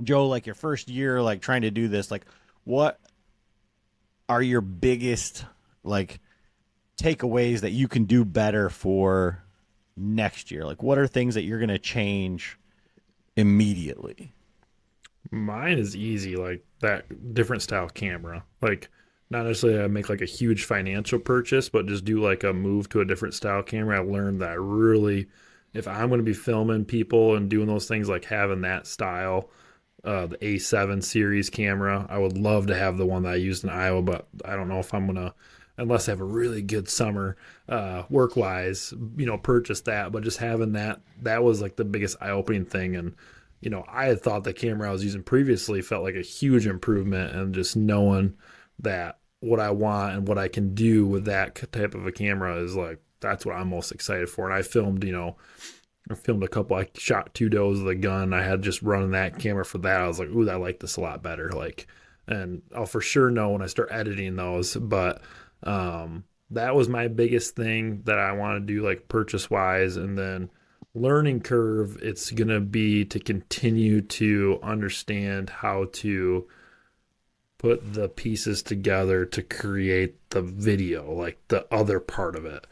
Joe, like your first year, like trying to do this, like what are your biggest like takeaways that you can do better for next year? Like what are things that you're going to change immediately? Mine is easy, like that different style camera. Like not necessarily I make like a huge financial purchase, but just do like a move to a different style camera. I learned that really, if I'm going to be filming people and doing those things, like having that style, the A7 series camera, I would love to have the one that I used in Iowa, but I don't know if I'm going to, unless I have a really good summer work wise, purchase that. But just having that was like the biggest eye-opening thing. And I had thought the camera I was using previously felt like a huge improvement, and just knowing that what I want and what I can do with that type of a camera is like, that's what I'm most excited for. And I filmed, a couple, I shot 2 does with a gun. I had just running that camera for that. I was like, ooh, I like this a lot better. Like, and I'll for sure know when I start editing those, but that was my biggest thing that I want to do, like purchase wise. And then learning curve, it's going to be to continue to understand how to put the pieces together to create the video, like the other part of it.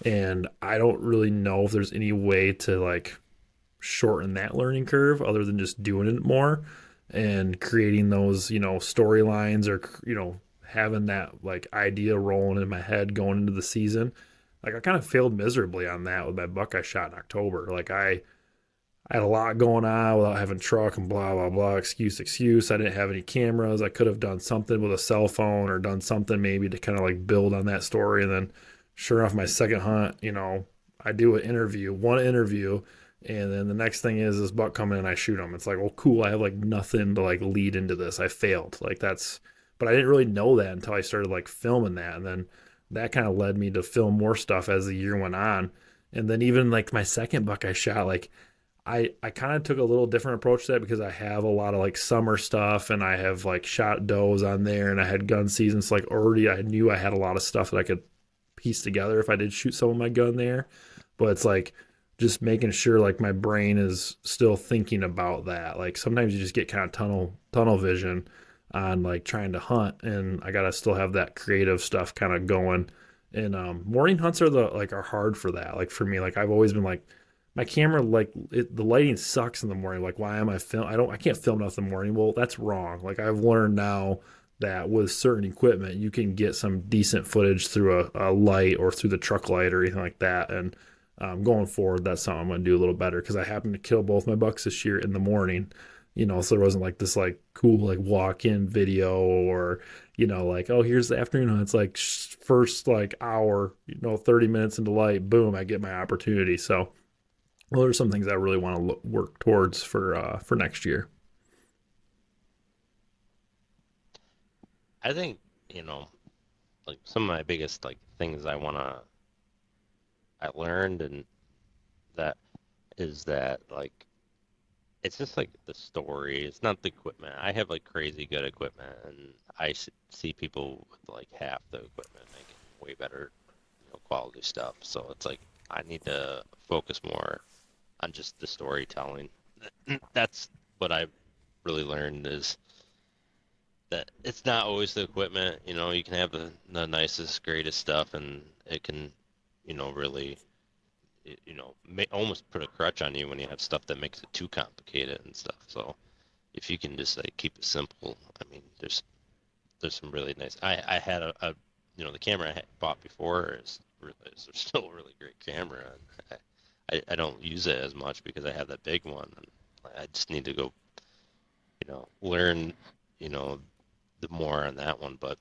And I don't really know if there's any way to like shorten that learning curve other than just doing it more and creating those, storylines, or, having that like idea rolling in my head going into the season. Like I kind of failed miserably on that with my buck I shot in October. Like I had a lot going on without having truck and blah, blah, blah, excuse. I didn't have any cameras. I could have done something with a cell phone or done something maybe to kind of like build on that story. And then sure enough, my second hunt, I do one interview, and then the next thing is this buck coming in and I shoot him. It's like, well, cool. I have like nothing to like lead into this. I failed. Like but I didn't really know that until I started like filming that. And then that kind of led me to film more stuff as the year went on. And then even like my second buck I shot, like I kind of took a little different approach to that because I have a lot of like summer stuff and I have like shot does on there and I had gun seasons. So like already I knew I had a lot of stuff that I could piece together if I did shoot some of my gun there. But it's like just making sure like my brain is still thinking about that. Like sometimes you just get kind of tunnel vision on like trying to hunt, and I gotta still have that creative stuff kind of going. And morning hunts are hard for that. Like for me, like I've always been like my camera, like the lighting sucks in the morning. Like why am I film? I can't film enough in the morning. Well, that's wrong. Like I've learned now that with certain equipment you can get some decent footage through a light or through the truck light or anything like that. And going forward, that's something I'm going to do a little better because I happened to kill both my bucks this year in the morning. So there wasn't like this like cool like walk-in video or like, oh, here's the afternoon hunt. It's like first like hour, 30 minutes into light, boom, I get my opportunity. So well, there's some things I really want to work towards for next year. I think, like some of my biggest like things I learned, and that is that like it's just like the story. It's not the equipment. I have like crazy good equipment, and I see people with like half the equipment making way better, quality stuff. So it's like I need to focus more on just the storytelling. That's what I really learned is that it's not always the equipment. You can have the nicest, greatest stuff, and it can, really, almost put a crutch on you when you have stuff that makes it too complicated and stuff. So if you can just like keep it simple, I mean, there's some really nice. I had the camera I had bought before is still a really great camera. And I don't use it as much because I have that big one, and I just need to go, learn, the more on that one. But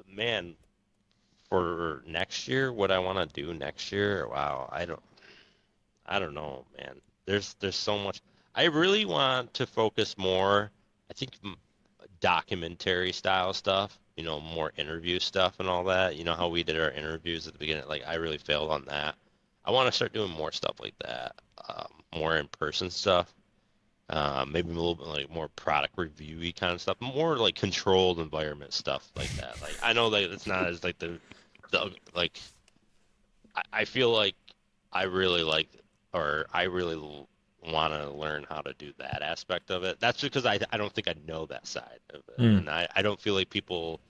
man, for next year, what I want to do next year, wow, I don't know, man. There's so much. I really want to focus more, I think, documentary style stuff, more interview stuff and all that. How we did our interviews at the beginning, like I really failed on that. I want to start doing more stuff like that, more in-person stuff, maybe a little bit like more product reviewy kind of stuff, more like controlled environment stuff like that. Like I know that it's not as like the like I feel like I really like, or I really want to learn how to do that aspect of it. That's because I don't think I know that side of it, and I don't feel like people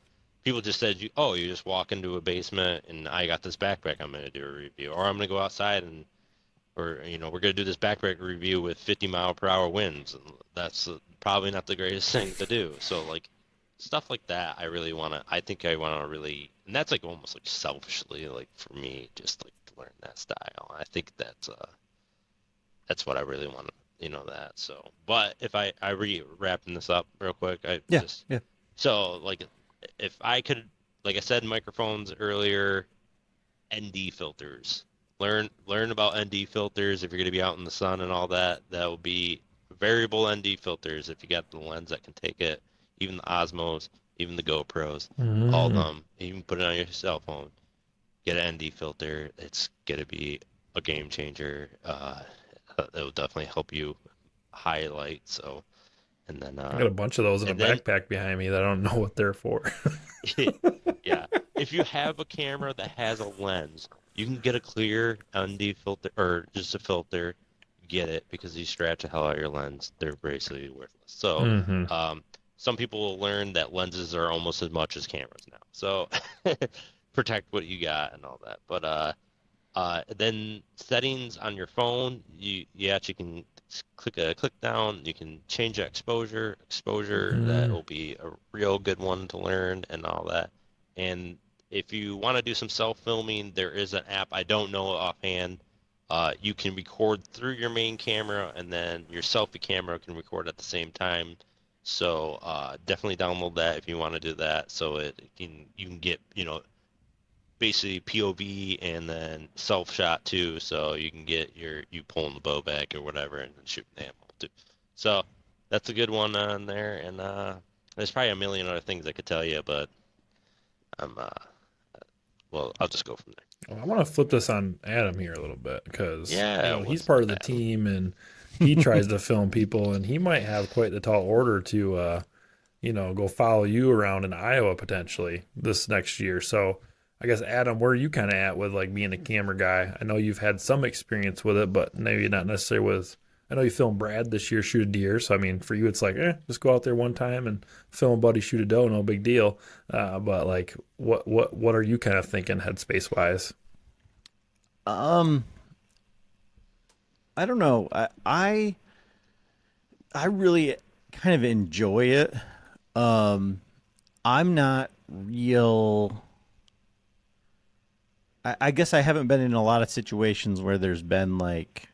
just said you just walk into a basement and I got this backpack, I'm going to do a review, or I'm going to go outside and we're going to do this backpack review with 50-mile-per-hour winds, and that's probably not the greatest thing to do. So like stuff like that, I think I want to really, and that's like almost like selfishly like for me, just like to learn that style. I think that's what I really want to, that. So, but if I wrapping this up real quick, Yeah. So like if I could, like I said, microphones earlier, ND filters. Learn about ND filters if you're going to be out in the sun and all that. That will be variable ND filters if you got the lens that can take it. Even the Osmos, even the GoPros, all of them. Even put it on your cell phone. Get an ND filter. It's going to be a game changer. It will definitely help you highlight. So. And then I got a bunch of those in a backpack behind me that I don't know what they're for. Yeah. If you have a camera that has a lens, you can get a clear ND filter or just a filter. Get it because you scratch the hell out of your lens. They're basically worthless. So some people will learn that lenses are almost as much as cameras now. So protect what you got and all that. But then settings on your phone, you actually can click down. You can change exposure. That will be a real good one to learn and all that. And if you want to do some self-filming, there is an app. I don't know offhand. You can record through your main camera, and then your selfie camera can record at the same time. So definitely download that if you want to do that. So you can get basically POV and then self shot too, so you can get you pulling the bow back or whatever and then shooting the animal too. So that's a good one on there, and there's probably a million other things I could tell you, but well, I'll just go from there. Well, I want to flip this on Adam here a little bit because Yeah, he's what's part of the up, Adam? team and he tries to film people and he might have quite the tall order to go follow you around in Iowa potentially this next year. So I guess Adam, where are you kind of at with like being a camera guy? I know you've had some experience with it, but maybe not necessarily with. I know you filmed Brad this year shoot a deer, so I mean for you it's like just go out there one time and film a buddy shoot a doe, no big deal. But like what are you kind of thinking headspace wise? I don't know. I really kind of enjoy it. I'm not real. I guess I haven't been in a lot of situations where there's been like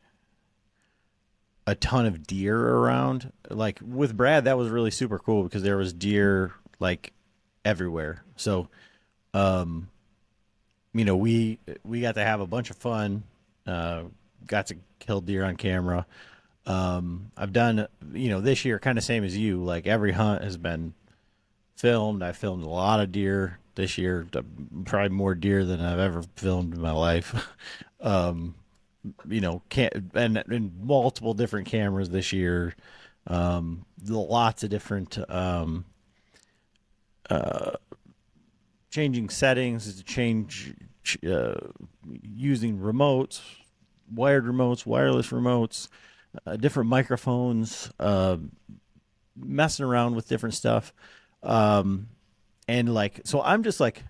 a ton of deer around. Like with Brad, that was really super cool because there was deer like everywhere. So, we got to have a bunch of fun. Got to kill deer on camera. I've done, this year kind of same as you. Like every hunt has been filmed. I filmed a lot of deer this year, probably more deer than I've ever filmed in my life. And multiple different cameras this year. Lots of different changing settings to change using remotes, wired remotes, wireless remotes, different microphones, messing around with different stuff. And like, so I'm just like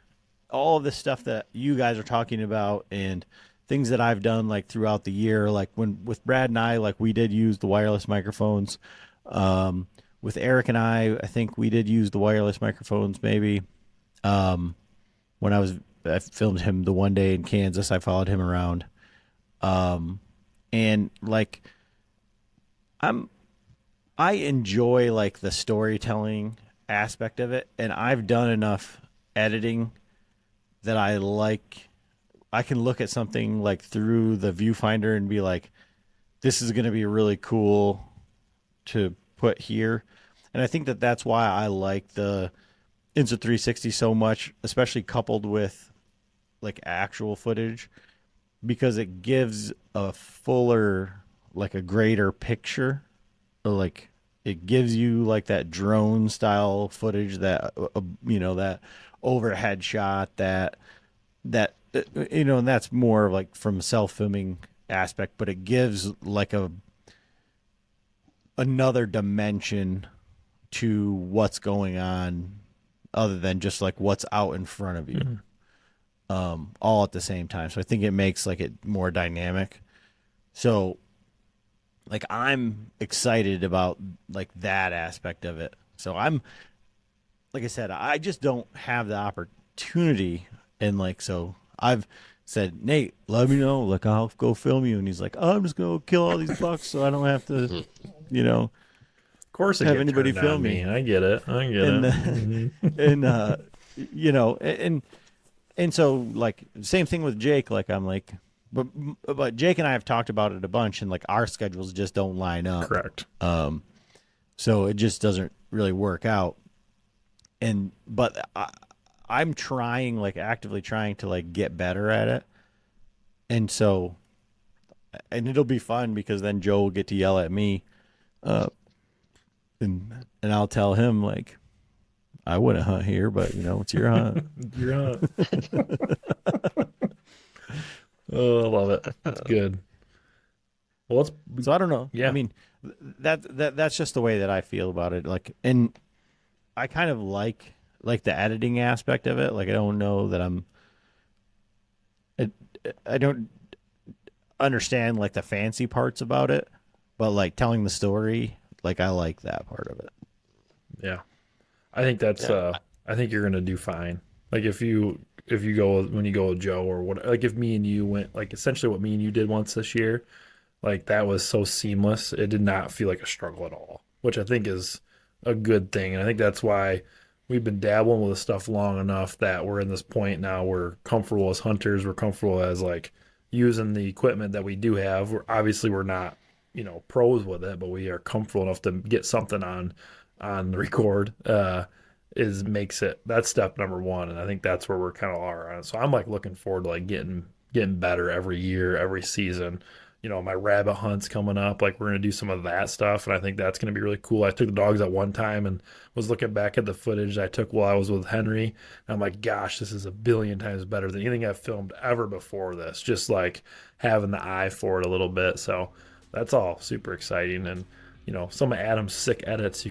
all of this stuff that you guys are talking about and things that I've done like throughout the year, like with Brad and I, like we did use the wireless microphones. With Eric and I think we did use the wireless microphones maybe. When I filmed him the one day in Kansas, I followed him around. And like, I enjoy like the storytelling aspect of it. And I've done enough editing that I can look at something like through the viewfinder and be like, this is going to be really cool to put here. And I think that that's why I like the Insta360 so much, especially coupled with like actual footage, because it gives a fuller, like a greater picture. Like it gives you like that drone style footage, that that overhead shot, that and that's more like from self-filming aspect, but it gives like another dimension to what's going on other than just like what's out in front of you. All at the same time. So I think it makes like it more dynamic. So like I'm excited about like that aspect of it. So like I said, I just don't have the opportunity. And like, so I've said, Nate, let me know, like I'll go film you. And he's like, oh, I'm just going to kill all these bucks so I don't have to, Of course, have anybody film me. I get it. And so like same thing with Jake. Like I'm like, but Jake and I have talked about it a bunch, and like our schedules just don't line up. Correct. So it just doesn't really work out. But I'm trying, like actively trying to like get better at it. And so, and it'll be fun because then Joe will get to yell at me, and I'll tell him like, I wouldn't hunt here, but it's your hunt. Your hunt. Oh, I love it. That's good. Well, so I don't know. Yeah. I mean, that's just the way that I feel about it. Like, and I kind of like the editing aspect of it. Like, I don't know that I don't understand like the fancy parts about it, but like telling the story, like I like that part of it. Yeah. I think that's I think you're gonna do fine. Like if you go when you go with Joe or what, like if me and you went, like essentially what me and you did once this year, like that was so seamless. It did not feel like a struggle at all, which I think is a good thing. And I think that's why we've been dabbling with this stuff long enough that we're in this point now. We're comfortable as hunters. We're comfortable as like using the equipment that we do have. We're not pros with it, but we are comfortable enough to get something on the record. makes it, that's step number one. And I think that's where we're kind of are on. So I'm like looking forward to like getting better every year, every season. You know, my rabbit hunt's coming up. Like we're going to do some of that stuff. And I think that's going to be really cool. I took the dogs at one time and was looking back at the footage I took while I was with Henry. And I'm like, gosh, this is a billion times better than anything I've filmed ever before this. Just like having the eye for it a little bit. So that's all super exciting. And, you know, some of Adam's sick edits,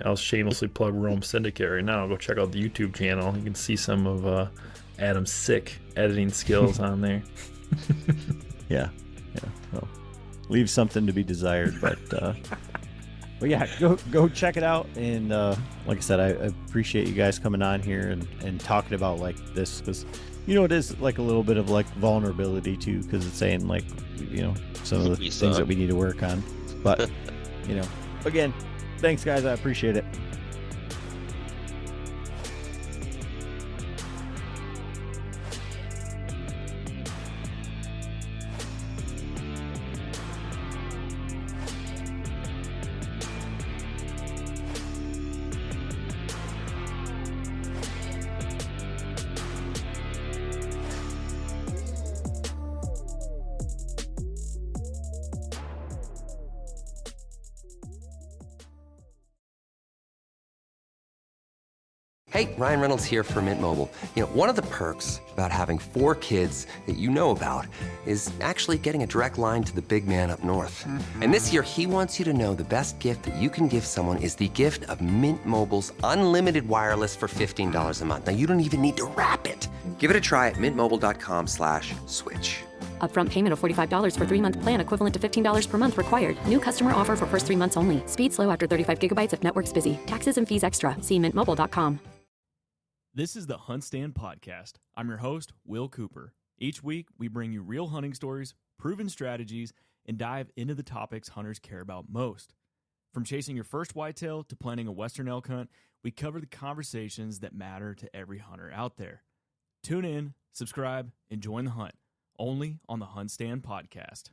I'll shamelessly plug Rome Syndicate right now. Go check out the YouTube channel. You can see some of Adam's sick editing skills on there. Yeah. Well, leaves something to be desired, but yeah, go check it out. And like I said, I appreciate you guys coming on here and talking about like this, because you know it is like a little bit of like vulnerability too, because it's saying like, you know, some of the things that we need to work on. But you know, again, thanks guys, I appreciate it. Hey, Ryan Reynolds here for Mint Mobile. You know, one of the perks about having 4 kids that you know about is actually getting a direct line to the big man up north. And this year, he wants you to know the best gift that you can give someone is the gift of Mint Mobile's unlimited wireless for $15 a month. Now, you don't even need to wrap it. Give it a try at mintmobile.com/switch. Upfront payment of $45 for 3-month plan equivalent to $15 per month required. New customer offer for first 3 months only. Speed slow after 35 gigabytes if network's busy. Taxes and fees extra. See mintmobile.com. This is the Hunt Stand Podcast. I'm your host, Will Cooper. Each week, we bring you real hunting stories, proven strategies, and dive into the topics hunters care about most. From chasing your first whitetail to planning a western elk hunt, we cover the conversations that matter to every hunter out there. Tune in, subscribe, and join the hunt, only on the Hunt Stand Podcast.